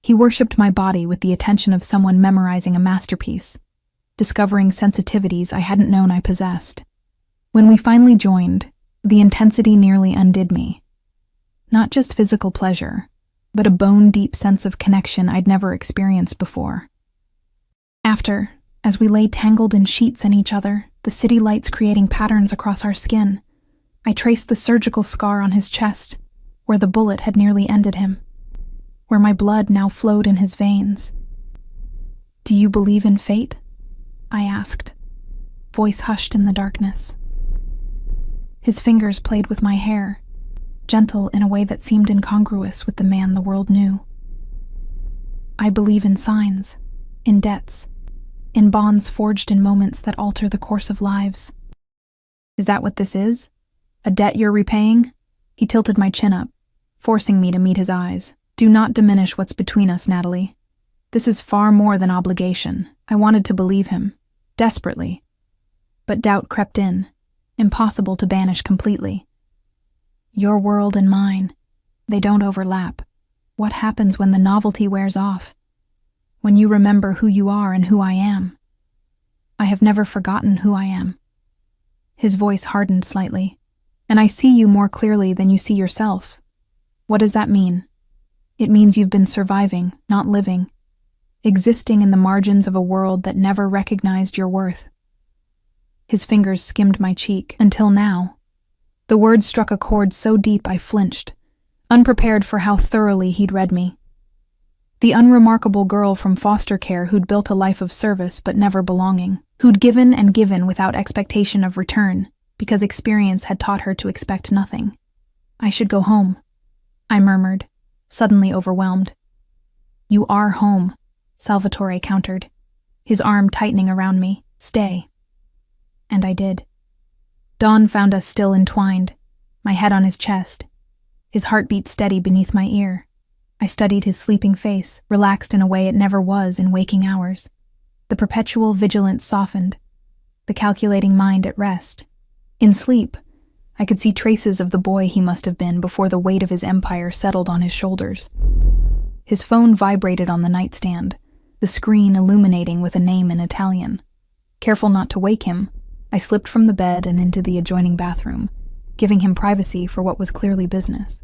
He worshipped my body with the attention of someone memorizing a masterpiece, discovering sensitivities I hadn't known I possessed. When we finally joined, the intensity nearly undid me. Not just physical pleasure, but a bone-deep sense of connection I'd never experienced before. After, as we lay tangled in sheets in each other, the city lights creating patterns across our skin, I traced the surgical scar on his chest, where the bullet had nearly ended him, where my blood now flowed in his veins. "Do you believe in fate?" I asked, voice hushed in the darkness. His fingers played with my hair, gentle in a way that seemed incongruous with the man the world knew. "I believe in signs, in debts, in bonds forged in moments that alter the course of lives." "Is that what this is? A debt you're repaying?" He tilted my chin up, forcing me to meet his eyes. "Do not diminish what's between us, Natalie. This is far more than obligation." I wanted to believe him, desperately. But doubt crept in, impossible to banish completely. "Your world and mine, they don't overlap. What happens when the novelty wears off? When you remember who you are and who I am?" "I have never forgotten who I am." His voice hardened slightly. "And I see you more clearly than you see yourself." "What does that mean?" "It means you've been surviving, not living, existing in the margins of a world that never recognized your worth." His fingers skimmed my cheek. "Until now." The words struck a chord so deep I flinched, unprepared for how thoroughly he'd read me. The unremarkable girl from foster care who'd built a life of service but never belonging, who'd given and given without expectation of return, because experience had taught her to expect nothing. "I should go home," I murmured, suddenly overwhelmed. "You are home," Salvatore countered, his arm tightening around me. "Stay." And I did. Dawn found us still entwined, my head on his chest, his heartbeat steady beneath my ear. I studied his sleeping face, relaxed in a way it never was in waking hours. The perpetual vigilance softened, the calculating mind at rest. In sleep, I could see traces of the boy he must have been before the weight of his empire settled on his shoulders. His phone vibrated on the nightstand, the screen illuminating with a name in Italian. Careful not to wake him, I slipped from the bed and into the adjoining bathroom, giving him privacy for what was clearly business.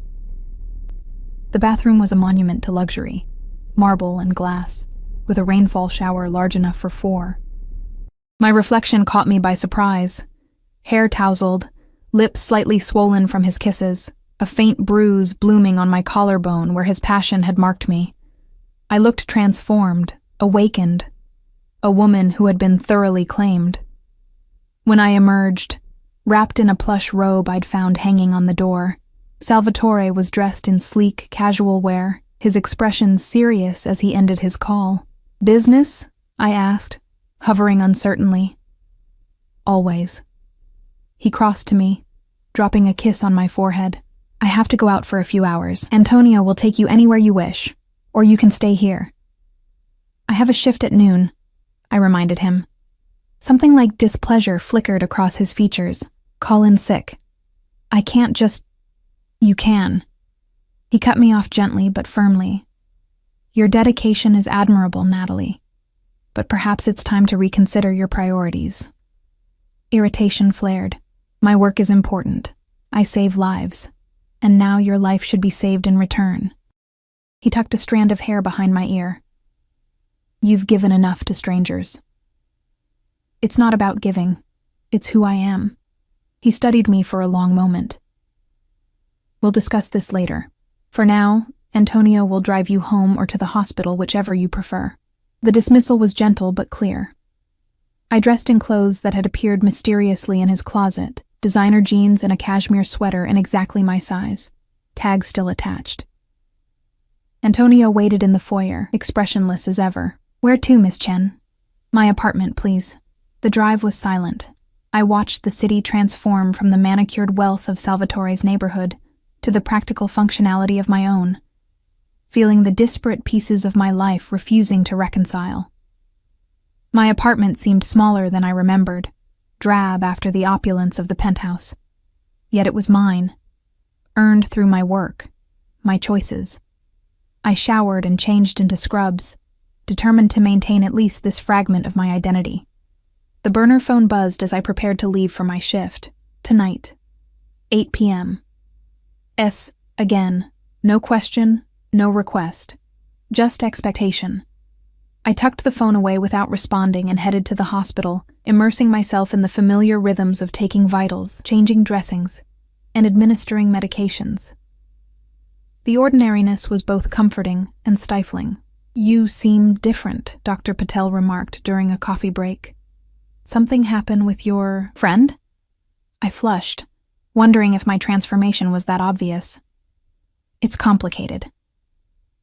The bathroom was a monument to luxury, marble and glass, with a rainfall shower large enough for 4. My reflection caught me by surprise. Hair tousled, lips slightly swollen from his kisses, a faint bruise blooming on my collarbone where his passion had marked me. I looked transformed, awakened, a woman who had been thoroughly claimed. When I emerged, wrapped in a plush robe I'd found hanging on the door, Salvatore was dressed in sleek, casual wear, his expression serious as he ended his call. "Business?" I asked, hovering uncertainly. "Always." He crossed to me, dropping a kiss on my forehead. "I have to go out for a few hours. Antonio will take you anywhere you wish, or you can stay here." "I have a shift at noon," I reminded him. Something like displeasure flickered across his features. "Call in sick." "I can't just—" "You can." He cut me off gently but firmly. "Your dedication is admirable, Natalie, but perhaps it's time to reconsider your priorities." Irritation flared. "My work is important. I save lives, and now your life should be saved in return." He tucked a strand of hair behind my ear. "You've given enough to strangers." "It's not about giving. It's who I am." He studied me for a long moment. "We'll discuss this later. For now, Antonio will drive you home or to the hospital, whichever you prefer." The dismissal was gentle but clear. I dressed in clothes that had appeared mysteriously in his closet, designer jeans and a cashmere sweater in exactly my size, tag still attached. Antonio waited in the foyer, expressionless as ever. "Where to, Miss Chen?" "My apartment, please." The drive was silent. I watched the city transform from the manicured wealth of Salvatore's neighborhood to the practical functionality of my own, feeling the disparate pieces of my life refusing to reconcile. My apartment seemed smaller than I remembered, drab after the opulence of the penthouse. Yet it was mine, earned through my work, my choices. I showered and changed into scrubs, determined to maintain at least this fragment of my identity. The burner phone buzzed as I prepared to leave for my shift. Tonight, 8 p.m. Again, no question, no request, just expectation. I tucked the phone away without responding and headed to the hospital, immersing myself in the familiar rhythms of taking vitals, changing dressings, and administering medications. The ordinariness was both comforting and stifling. "You seem different," Dr. Patel remarked during a coffee break. "Something happened with your friend?" I flushed, wondering if my transformation was that obvious. "It's complicated.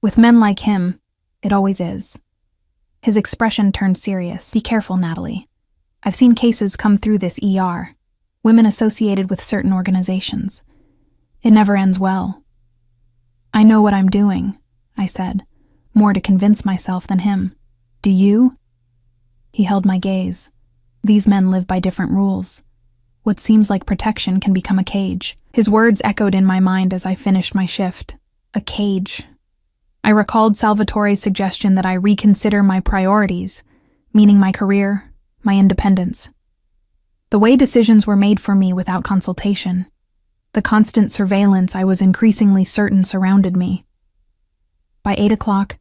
With men like him, it always is." His expression turned serious. "Be careful, Natalie. I've seen cases come through this ER, women associated with certain organizations. It never ends well." "I know what I'm doing," I said, more to convince myself than him. "Do you?" He held my gaze. "These men live by different rules. What seems like protection can become a cage." His words echoed in my mind as I finished my shift. A cage. I recalled Salvatore's suggestion that I reconsider my priorities, meaning my career, my independence. The way decisions were made for me without consultation. The constant surveillance I was increasingly certain surrounded me. By 8 o'clock,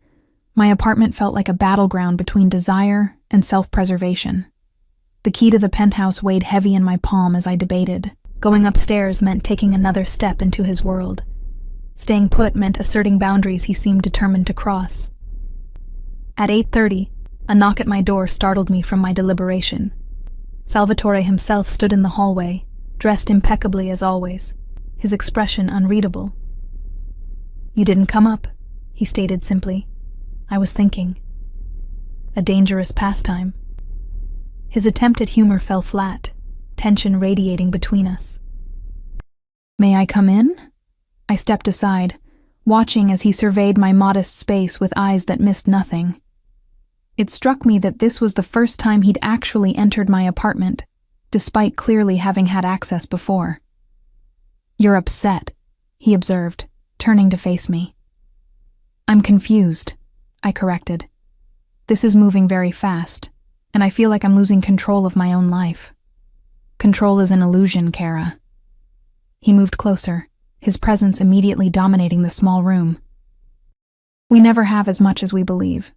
my apartment felt like a battleground between desire and self-preservation. The key to the penthouse weighed heavy in my palm as I debated. Going upstairs meant taking another step into his world. Staying put meant asserting boundaries he seemed determined to cross. At 8:30, a knock at my door startled me from my deliberation. Salvatore himself stood in the hallway, dressed impeccably as always, his expression unreadable. "You didn't come up," he stated simply. "I was thinking." A dangerous pastime. His attempt at humor fell flat, tension radiating between us. "May I come in?" I stepped aside, watching as he surveyed my modest space with eyes that missed nothing. It struck me that this was the first time he'd actually entered my apartment, despite clearly having had access before. "You're upset," he observed, turning to face me. "I'm confused," I corrected. "This is moving very fast, and I feel like I'm losing control of my own life." "Control is an illusion, Kara." He moved closer, his presence immediately dominating the small room. "We never have as much as we believe."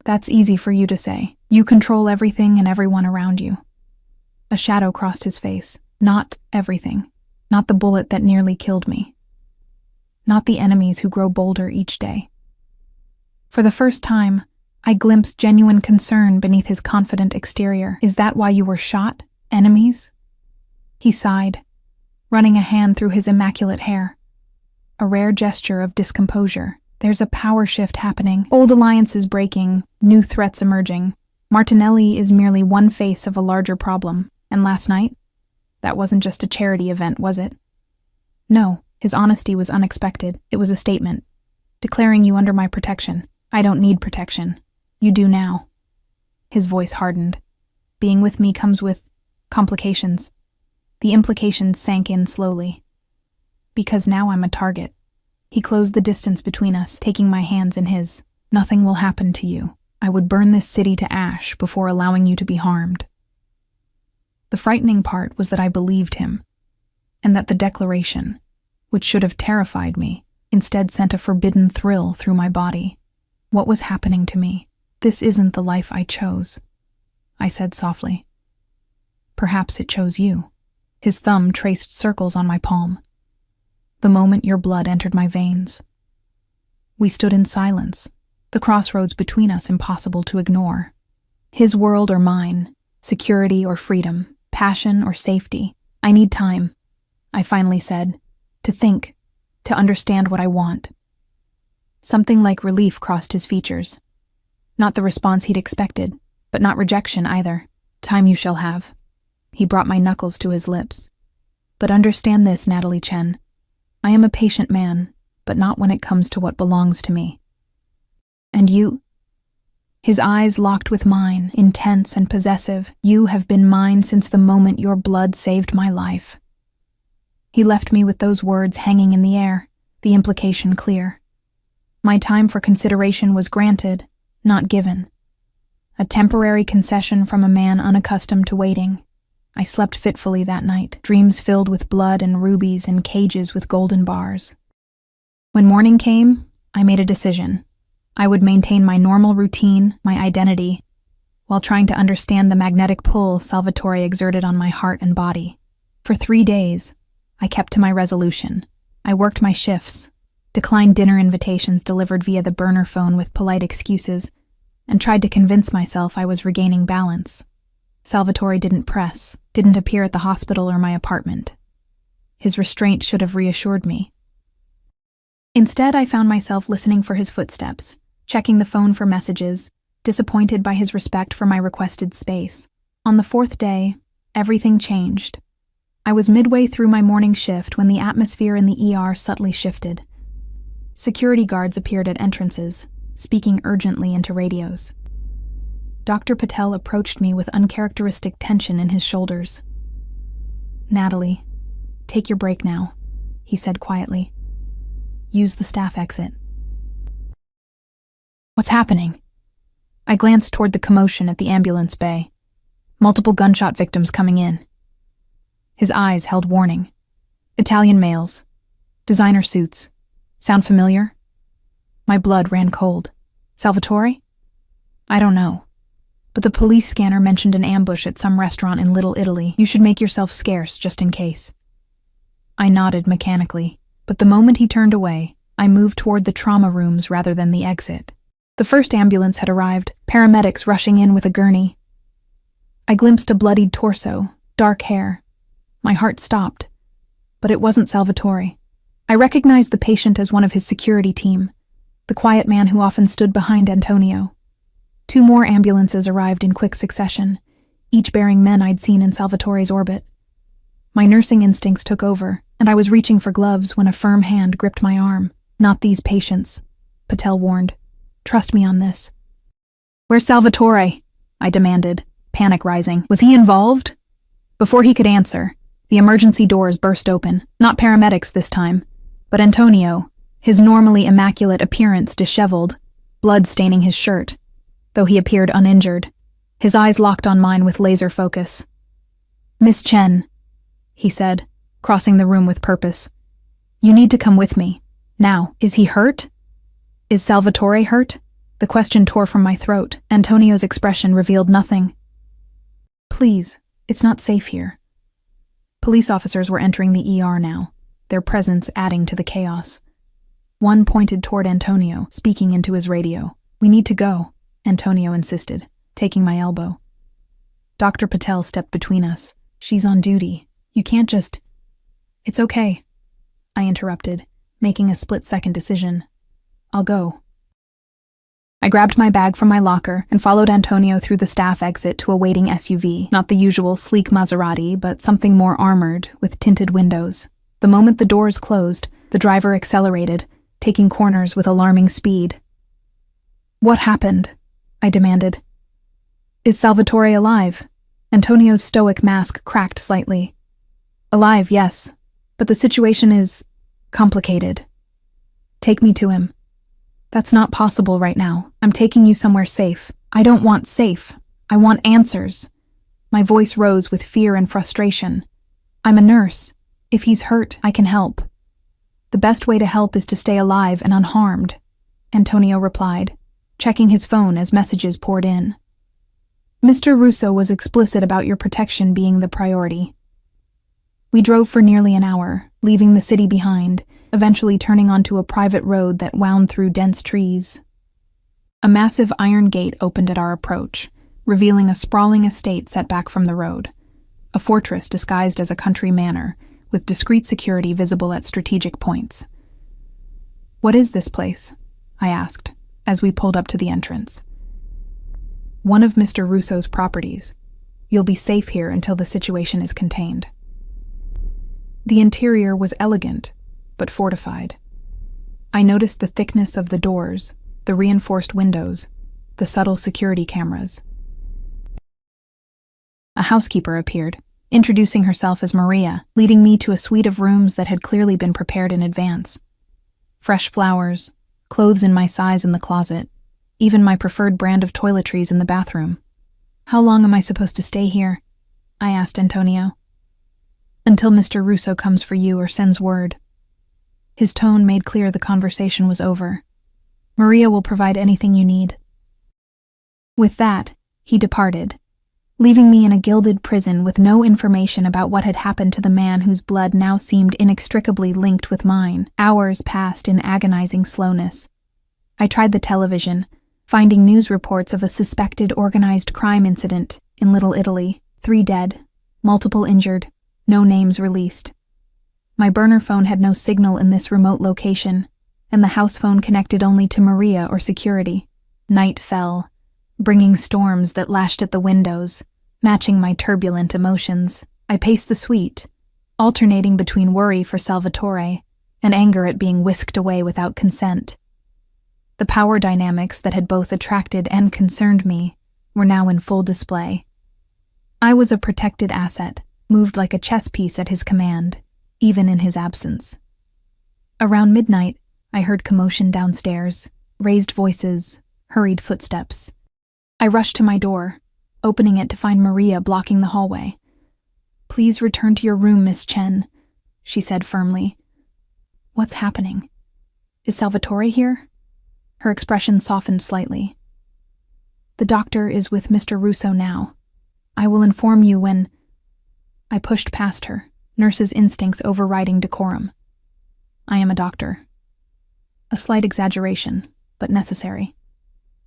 "That's easy for you to say. You control everything and everyone around you." A shadow crossed his face. "Not everything. Not the bullet that nearly killed me. Not the enemies who grow bolder each day." For the first time, I glimpsed genuine concern beneath his confident exterior. Is that why you were shot? Enemies? He sighed, running a hand through his immaculate hair. A rare gesture of discomposure. There's a power shift happening. Old alliances breaking, new threats emerging. Martinelli is merely one face of a larger problem. And last night? That wasn't just a charity event, was it? No, his honesty was unexpected. It was a statement, declaring you under my protection. I don't need protection. You do now. His voice hardened. Being with me comes with complications. The implications sank in slowly. Because now I'm a target. He closed the distance between us, taking my hands in his. Nothing will happen to you. I would burn this city to ash before allowing you to be harmed. The frightening part was that I believed him, and that the declaration, which should have terrified me, instead sent a forbidden thrill through my body. What was happening to me? This isn't the life I chose, I said softly. Perhaps it chose you. His thumb traced circles on my palm. The moment your blood entered my veins. We stood in silence, the crossroads between us impossible to ignore. His world or mine, security or freedom, passion or safety. I need time, I finally said, to think, to understand what I want. Something like relief crossed his features. Not the response he'd expected, but not rejection either. Time you shall have. He brought my knuckles to his lips. But understand this, Natalie Chen. I am a patient man, but not when it comes to what belongs to me. And you? His eyes locked with mine, intense and possessive. You have been mine since the moment your blood saved my life. He left me with those words hanging in the air, the implication clear. My time for consideration was granted, not given. A temporary concession from a man unaccustomed to waiting. I slept fitfully that night, dreams filled with blood and rubies and cages with golden bars. When morning came, I made a decision. I would maintain my normal routine, my identity, while trying to understand the magnetic pull Salvatore exerted on my heart and body. For 3 days, I kept to my resolution. I worked my shifts, declined dinner invitations delivered via the burner phone with polite excuses, and tried to convince myself I was regaining balance. Salvatore didn't press, didn't appear at the hospital or my apartment. His restraint should have reassured me. Instead, I found myself listening for his footsteps, checking the phone for messages, disappointed by his respect for my requested space. On the 4th day, everything changed. I was midway through my morning shift when the atmosphere in the ER subtly shifted. Security guards appeared at entrances, speaking urgently into radios. Dr. Patel approached me with uncharacteristic tension in his shoulders. Natalie, take your break now, he said quietly. Use the staff exit. What's happening? I glanced toward the commotion at the ambulance bay. Multiple gunshot victims coming in. His eyes held warning. Italian males. Designer suits. Sound familiar? My blood ran cold. Salvatore? I don't know. But the police scanner mentioned an ambush at some restaurant in Little Italy. You should make yourself scarce, just in case. I nodded mechanically, but the moment he turned away, I moved toward the trauma rooms rather than the exit. The first ambulance had arrived, paramedics rushing in with a gurney. I glimpsed a bloodied torso, dark hair. My heart stopped. But it wasn't Salvatore. I recognized the patient as one of his security team, the quiet man who often stood behind Antonio. 2 more ambulances arrived in quick succession, each bearing men I'd seen in Salvatore's orbit. My nursing instincts took over, and I was reaching for gloves when a firm hand gripped my arm. Not these patients, Patel warned. Trust me on this. Where's Salvatore? I demanded, panic rising. Was he involved? Before he could answer, the emergency doors burst open. Not paramedics this time, but Antonio, his normally immaculate appearance disheveled, blood staining his shirt. Though he appeared uninjured, his eyes locked on mine with laser focus. Miss Chen, he said, crossing the room with purpose. You need to come with me. Now, is he hurt? Is Salvatore hurt? The question tore from my throat. Antonio's expression revealed nothing. Please, it's not safe here. Police officers were entering the ER now, their presence adding to the chaos. One pointed toward Antonio, speaking into his radio. We need to go. Antonio insisted, taking my elbow. Dr. Patel stepped between us. She's on duty. You can't just... It's okay, I interrupted, making a split-second decision. I'll go. I grabbed my bag from my locker and followed Antonio through the staff exit to a waiting SUV, not the usual sleek Maserati, but something more armored, with tinted windows. The moment the doors closed, the driver accelerated, taking corners with alarming speed. What happened? I demanded. Is Salvatore alive? Antonio's stoic mask cracked slightly. Alive, yes, but the situation is complicated. Take me to him. That's not possible right now. I'm taking you somewhere safe. I don't want safe. I want answers. My voice rose with fear and frustration. I'm a nurse. If he's hurt, I can help. The best way to help is to stay alive and unharmed, Antonio replied, checking his phone as messages poured in. Mr. Russo was explicit about your protection being the priority. We drove for nearly an hour, leaving the city behind, eventually turning onto a private road that wound through dense trees. A massive iron gate opened at our approach, revealing a sprawling estate set back from the road, a fortress disguised as a country manor, with discreet security visible at strategic points. What is this place? I asked, as we pulled up to the entrance. One of Mr. Russo's properties. You'll be safe here until the situation is contained. The interior was elegant, but fortified. I noticed the thickness of the doors, the reinforced windows, the subtle security cameras. A housekeeper appeared, introducing herself as Maria, leading me to a suite of rooms that had clearly been prepared in advance. Fresh flowers, clothes in my size in the closet, even my preferred brand of toiletries in the bathroom. How long am I supposed to stay here? I asked Antonio. Until Mr. Russo comes for you or sends word. His tone made clear the conversation was over. Maria will provide anything you need. With that, he departed, leaving me in a gilded prison with no information about what had happened to the man whose blood now seemed inextricably linked with mine. Hours passed in agonizing slowness. I tried the television, finding news reports of a suspected organized crime incident in Little Italy. 3 dead, multiple injured, no names released. My burner phone had no signal in this remote location, and the house phone connected only to Maria or security. Night fell, bringing storms that lashed at the windows, matching my turbulent emotions. I paced the suite, alternating between worry for Salvatore and anger at being whisked away without consent. The power dynamics that had both attracted and concerned me were now in full display. I was a protected asset, moved like a chess piece at his command, even in his absence. Around midnight, I heard commotion downstairs, raised voices, hurried footsteps. I rushed to my door, opening it to find Maria blocking the hallway. "Please return to your room, Miss Chen," she said firmly. "What's happening? Is Salvatore here?" Her expression softened slightly. "The doctor is with Mr. Russo now. I will inform you when—" I pushed past her, nurse's instincts overriding decorum. I am a doctor. A slight exaggeration, but necessary.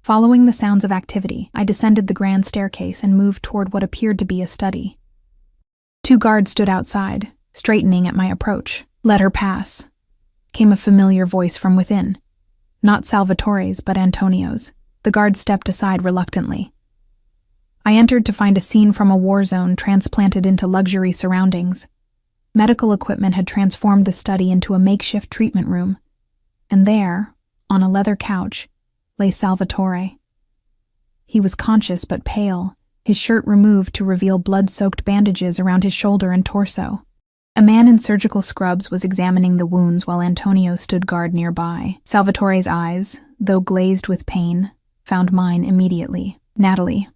Following the sounds of activity, I descended the grand staircase and moved toward what appeared to be a study. 2 guards stood outside, straightening at my approach. "Let her pass," came a familiar voice from within. Not Salvatore's, but Antonio's. The guard stepped aside reluctantly. I entered to find a scene from a war zone transplanted into luxury surroundings. Medical equipment had transformed the study into a makeshift treatment room. And there, on a leather couch, lay Salvatore. He was conscious but pale, his shirt removed to reveal blood-soaked bandages around his shoulder and torso. A man in surgical scrubs was examining the wounds while Antonio stood guard nearby. Salvatore's eyes, though glazed with pain, found mine immediately. "Natalie."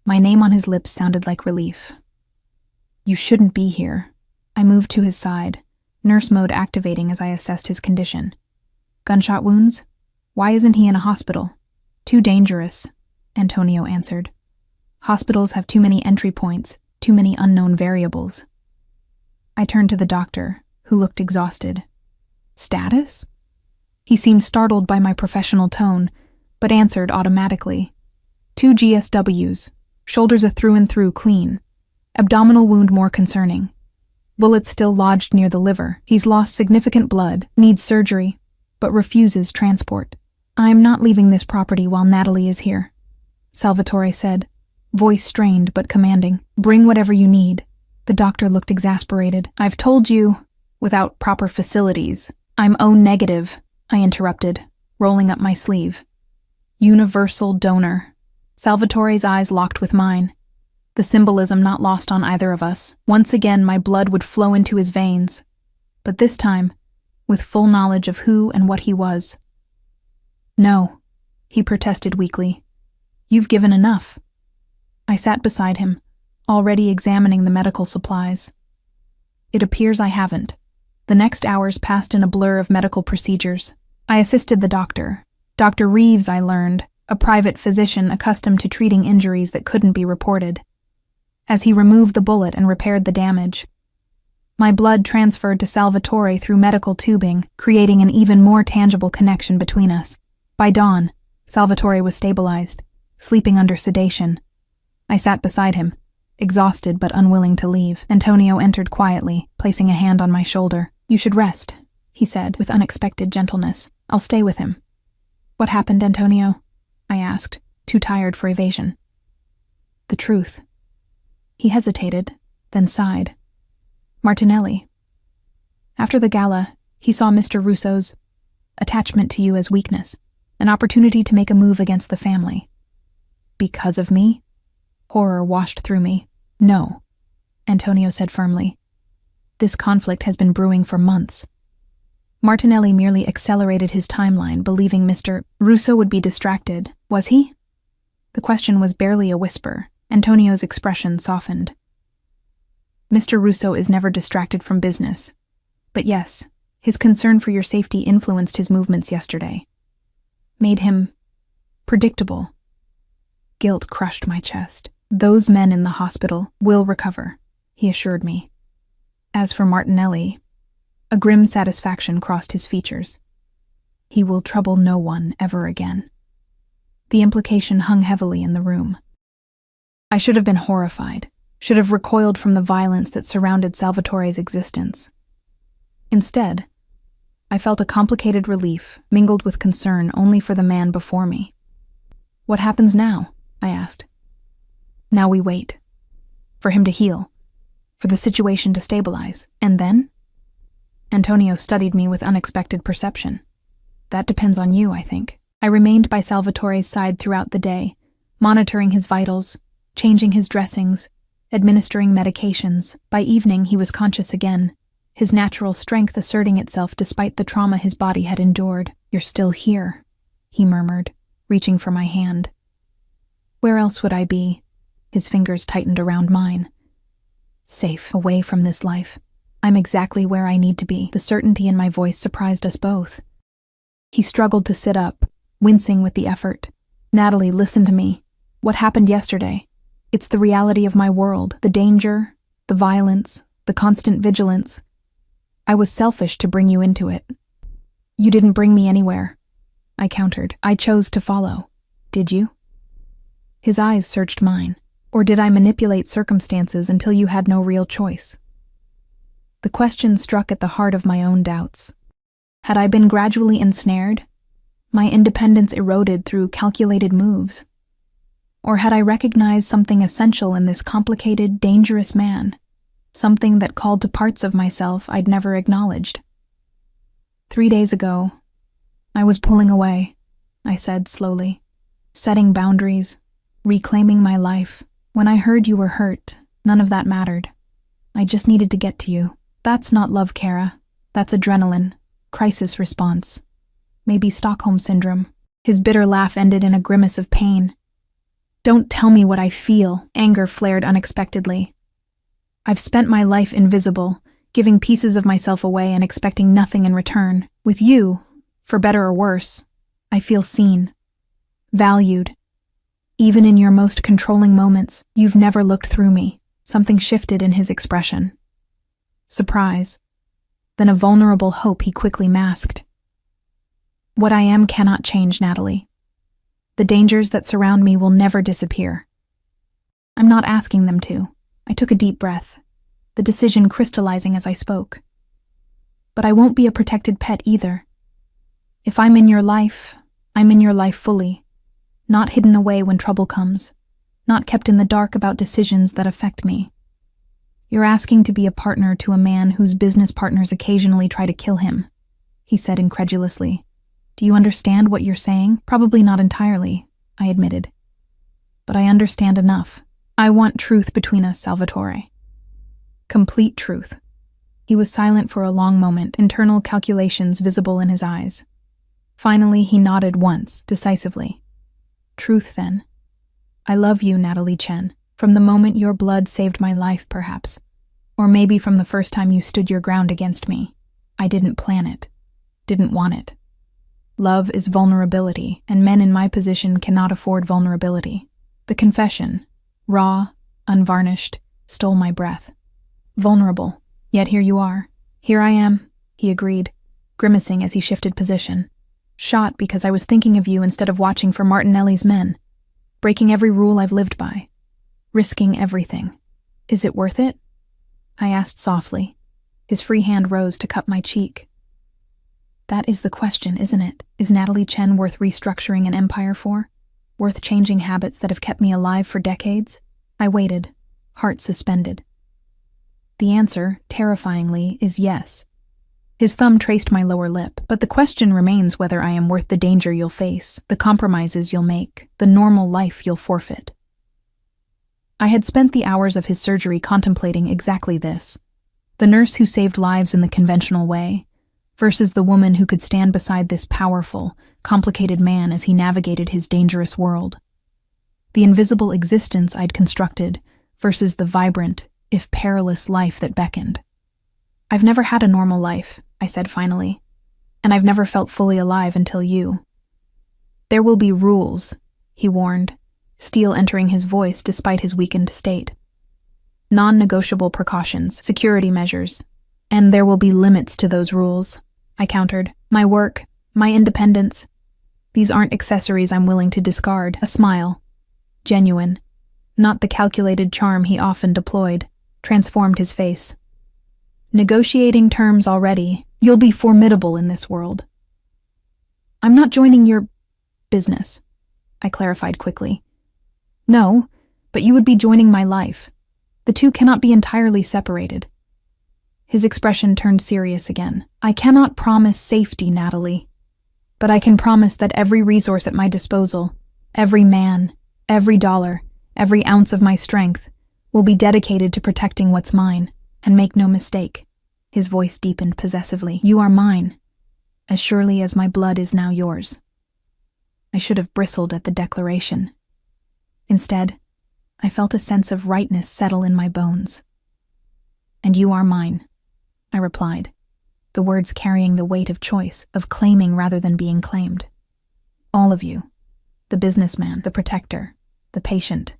My name on his lips sounded like relief. "You shouldn't be here." I moved to his side, nurse mode activating as I assessed his condition. "Gunshot wounds? Why isn't he in a hospital?" "Too dangerous," Antonio answered. "Hospitals have too many entry points, too many unknown variables." I turned to the doctor, who looked exhausted. "Status?" He seemed startled by my professional tone, but but answered automatically. 2 GSWs, shoulders a through and through clean. Abdominal wound more concerning. Bullets still lodged near the liver. He's lost significant blood, needs surgery, but refuses transport. I'm not leaving this property while Natalie is here, Salvatore said, voice strained but commanding. Bring whatever you need. The doctor looked exasperated. I've told you, without proper facilities. I'm O negative, I interrupted, rolling up my sleeve. Universal donor. Salvatore's eyes locked with mine. The symbolism not lost on either of us. Once again, my blood would flow into his veins, but this time, with full knowledge of who and what he was. No, he protested weakly. You've given enough. I sat beside him, already examining the medical supplies. It appears I haven't. The next hours passed in a blur of medical procedures. I assisted the doctor. Dr. Reeves, I learned, a private physician accustomed to treating injuries that couldn't be reported, as he removed the bullet and repaired the damage. My blood transferred to Salvatore through medical tubing, creating an even more tangible connection between us. By dawn, Salvatore was stabilized, sleeping under sedation. I sat beside him, exhausted but unwilling to leave. Antonio entered quietly, placing a hand on my shoulder. You should rest, he said, with unexpected gentleness. I'll stay with him. What happened, Antonio? I asked, too tired for evasion. The truth. He hesitated, then sighed. Martinelli. After the gala, he saw Mr. Russo's attachment to you as weakness, an opportunity to make a move against the family. Because of me? Horror washed through me. No, Antonio said firmly. This conflict has been brewing for months. Martinelli merely accelerated his timeline, believing Mr. Russo would be distracted. Was he? The question was barely a whisper. Antonio's expression softened. Mr. Russo is never distracted from business. But yes, his concern for your safety influenced his movements yesterday. Made him predictable. Guilt crushed my chest. Those men in the hospital will recover, he assured me. As for Martinelli, a grim satisfaction crossed his features. He will trouble no one ever again. The implication hung heavily in the room. I should have been horrified, should have recoiled from the violence that surrounded Salvatore's existence. Instead, I felt a complicated relief, mingled with concern only for the man before me. What happens now? I asked. Now we wait. For him to heal. For the situation to stabilize. And then? Antonio studied me with unexpected perception. That depends on you, I think. I remained by Salvatore's side throughout the day, monitoring his vitals, changing his dressings, administering medications. By evening, he was conscious again, his natural strength asserting itself despite the trauma his body had endured. You're still here, he murmured, reaching for my hand. Where else would I be? His fingers tightened around mine. Safe, away from this life. I'm exactly where I need to be. The certainty in my voice surprised us both. He struggled to sit up, wincing with the effort. Natalie, listen to me. What happened yesterday? It's the reality of my world, the danger, the violence, the constant vigilance. I was selfish to bring you into it. You didn't bring me anywhere, I countered. I chose to follow. Did you? His eyes searched mine. Or did I manipulate circumstances until you had no real choice? The question struck at the heart of my own doubts. Had I been gradually ensnared? My independence eroded through calculated moves? Or had I recognized something essential in this complicated, dangerous man, something that called to parts of myself I'd never acknowledged? 3 days ago, I was pulling away, I said slowly, setting boundaries, reclaiming my life. When I heard you were hurt, none of that mattered. I just needed to get to you. That's not love, Kara. That's adrenaline, crisis response. Maybe Stockholm Syndrome. His bitter laugh ended in a grimace of pain. Don't tell me what I feel, anger flared unexpectedly. I've spent my life invisible, giving pieces of myself away and expecting nothing in return. With you, for better or worse, I feel seen, valued. Even in your most controlling moments, you've never looked through me. Something shifted in his expression. Surprise, then a vulnerable hope he quickly masked. What I am cannot change, Natalie. The dangers that surround me will never disappear. I'm not asking them to. I took a deep breath, the decision crystallizing as I spoke. But I won't be a protected pet either. If I'm in your life, I'm in your life fully, not hidden away when trouble comes, not kept in the dark about decisions that affect me. You're asking to be a partner to a man whose business partners occasionally try to kill him, he said incredulously. Do you understand what you're saying? Probably not entirely, I admitted. But I understand enough. I want truth between us, Salvatore. Complete truth. He was silent for a long moment, internal calculations visible in his eyes. Finally, he nodded once, decisively. Truth, then. I love you, Natalie Chen, from the moment your blood saved my life, perhaps. Or maybe from the first time you stood your ground against me. I didn't plan it. Didn't want it. Love is vulnerability, and men in my position cannot afford vulnerability. The confession, raw, unvarnished, stole my breath. Vulnerable, yet here you are. Here I am, he agreed, grimacing as he shifted position. Shot because I was thinking of you instead of watching for Martinelli's men. Breaking every rule I've lived by. Risking everything. Is it worth it? I asked softly. His free hand rose to cup my cheek. That is the question, isn't it? Is Natalie Chen worth restructuring an empire for? Worth changing habits that have kept me alive for decades? I waited, heart suspended. The answer, terrifyingly, is yes. His thumb traced my lower lip, but the question remains whether I am worth the danger you'll face, the compromises you'll make, the normal life you'll forfeit. I had spent the hours of his surgery contemplating exactly this. The nurse who saved lives in the conventional way, versus the woman who could stand beside this powerful, complicated man as he navigated his dangerous world. The invisible existence I'd constructed versus the vibrant, if perilous life that beckoned. I've never had a normal life, I said finally, and I've never felt fully alive until you. There will be rules, he warned, steel entering his voice despite his weakened state. Non-negotiable precautions, security measures, and there will be limits to those rules, I countered. My work, my independence. These aren't accessories I'm willing to discard. A smile, genuine, not the calculated charm he often deployed, transformed his face. Negotiating terms already. You'll be formidable in this world. I'm not joining your business, I clarified quickly. No, but you would be joining my life. The two cannot be entirely separated. His expression turned serious again. I cannot promise safety, Natalie, but I can promise that every resource at my disposal, every man, every dollar, every ounce of my strength, will be dedicated to protecting what's mine. And make no mistake, his voice deepened possessively. You are mine, as surely as my blood is now yours. I should have bristled at the declaration. Instead, I felt a sense of rightness settle in my bones. And you are mine, I replied, the words carrying the weight of choice, of claiming rather than being claimed. All of you, the businessman, the protector, the patient,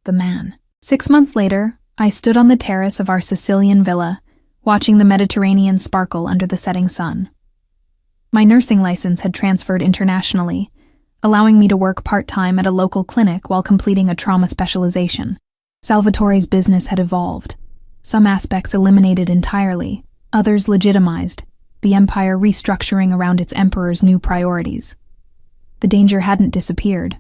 the man. 6 months later, I stood on the terrace of our Sicilian villa, watching the Mediterranean sparkle under the setting sun. My nursing license had transferred internationally, allowing me to work part-time at a local clinic while completing a trauma specialization. Salvatore's business had evolved, some aspects eliminated entirely, others legitimized, the empire restructuring around its emperor's new priorities. The danger hadn't disappeared,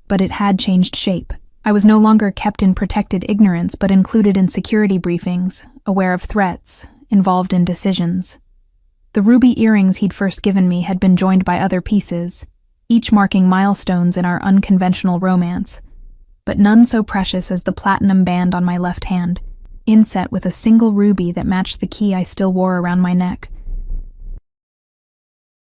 but it had changed shape. I was no longer kept in protected ignorance, but included in security briefings, aware of threats, involved in decisions. The ruby earrings he'd first given me had been joined by other pieces, each marking milestones in our unconventional romance, but none so precious as the platinum band on my left hand, inset with a single ruby that matched the key I still wore around my neck.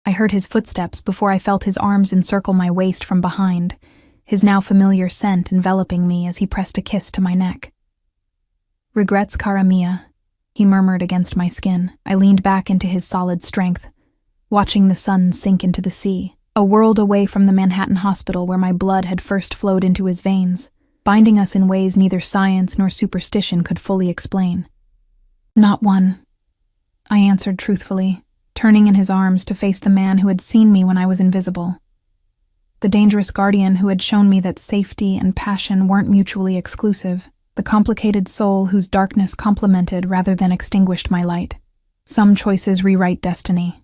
I heard his footsteps before I felt his arms encircle my waist from behind, his now familiar scent enveloping me as he pressed a kiss to my neck. Regrets, cara mia, he murmured against my skin. I leaned back into his solid strength, watching the sun sink into the sea, a world away from the Manhattan hospital where my blood had first flowed into his veins, binding us in ways neither science nor superstition could fully explain. Not one, I answered truthfully, turning in his arms to face the man who had seen me when I was invisible. The dangerous guardian who had shown me that safety and passion weren't mutually exclusive. The complicated soul whose darkness complemented rather than extinguished my light. Some choices rewrite destiny.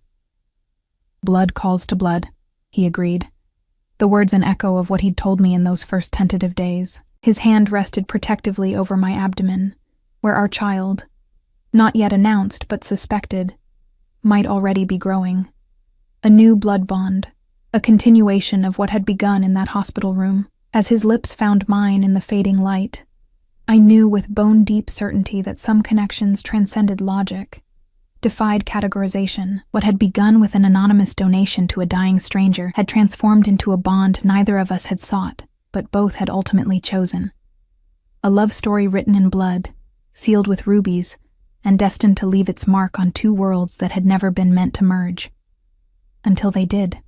Blood calls to blood, he agreed. The words an echo of what he'd told me in those first tentative days. His hand rested protectively over my abdomen, where our child, not yet announced but suspected, might already be growing. A new blood bond, a continuation of what had begun in that hospital room. As his lips found mine in the fading light, I knew with bone-deep certainty that some connections transcended logic, defied categorization. What had begun with an anonymous donation to a dying stranger had transformed into a bond neither of us had sought, but both had ultimately chosen. A love story written in blood, sealed with rubies, and destined to leave its mark on two worlds that had never been meant to merge. Until they did.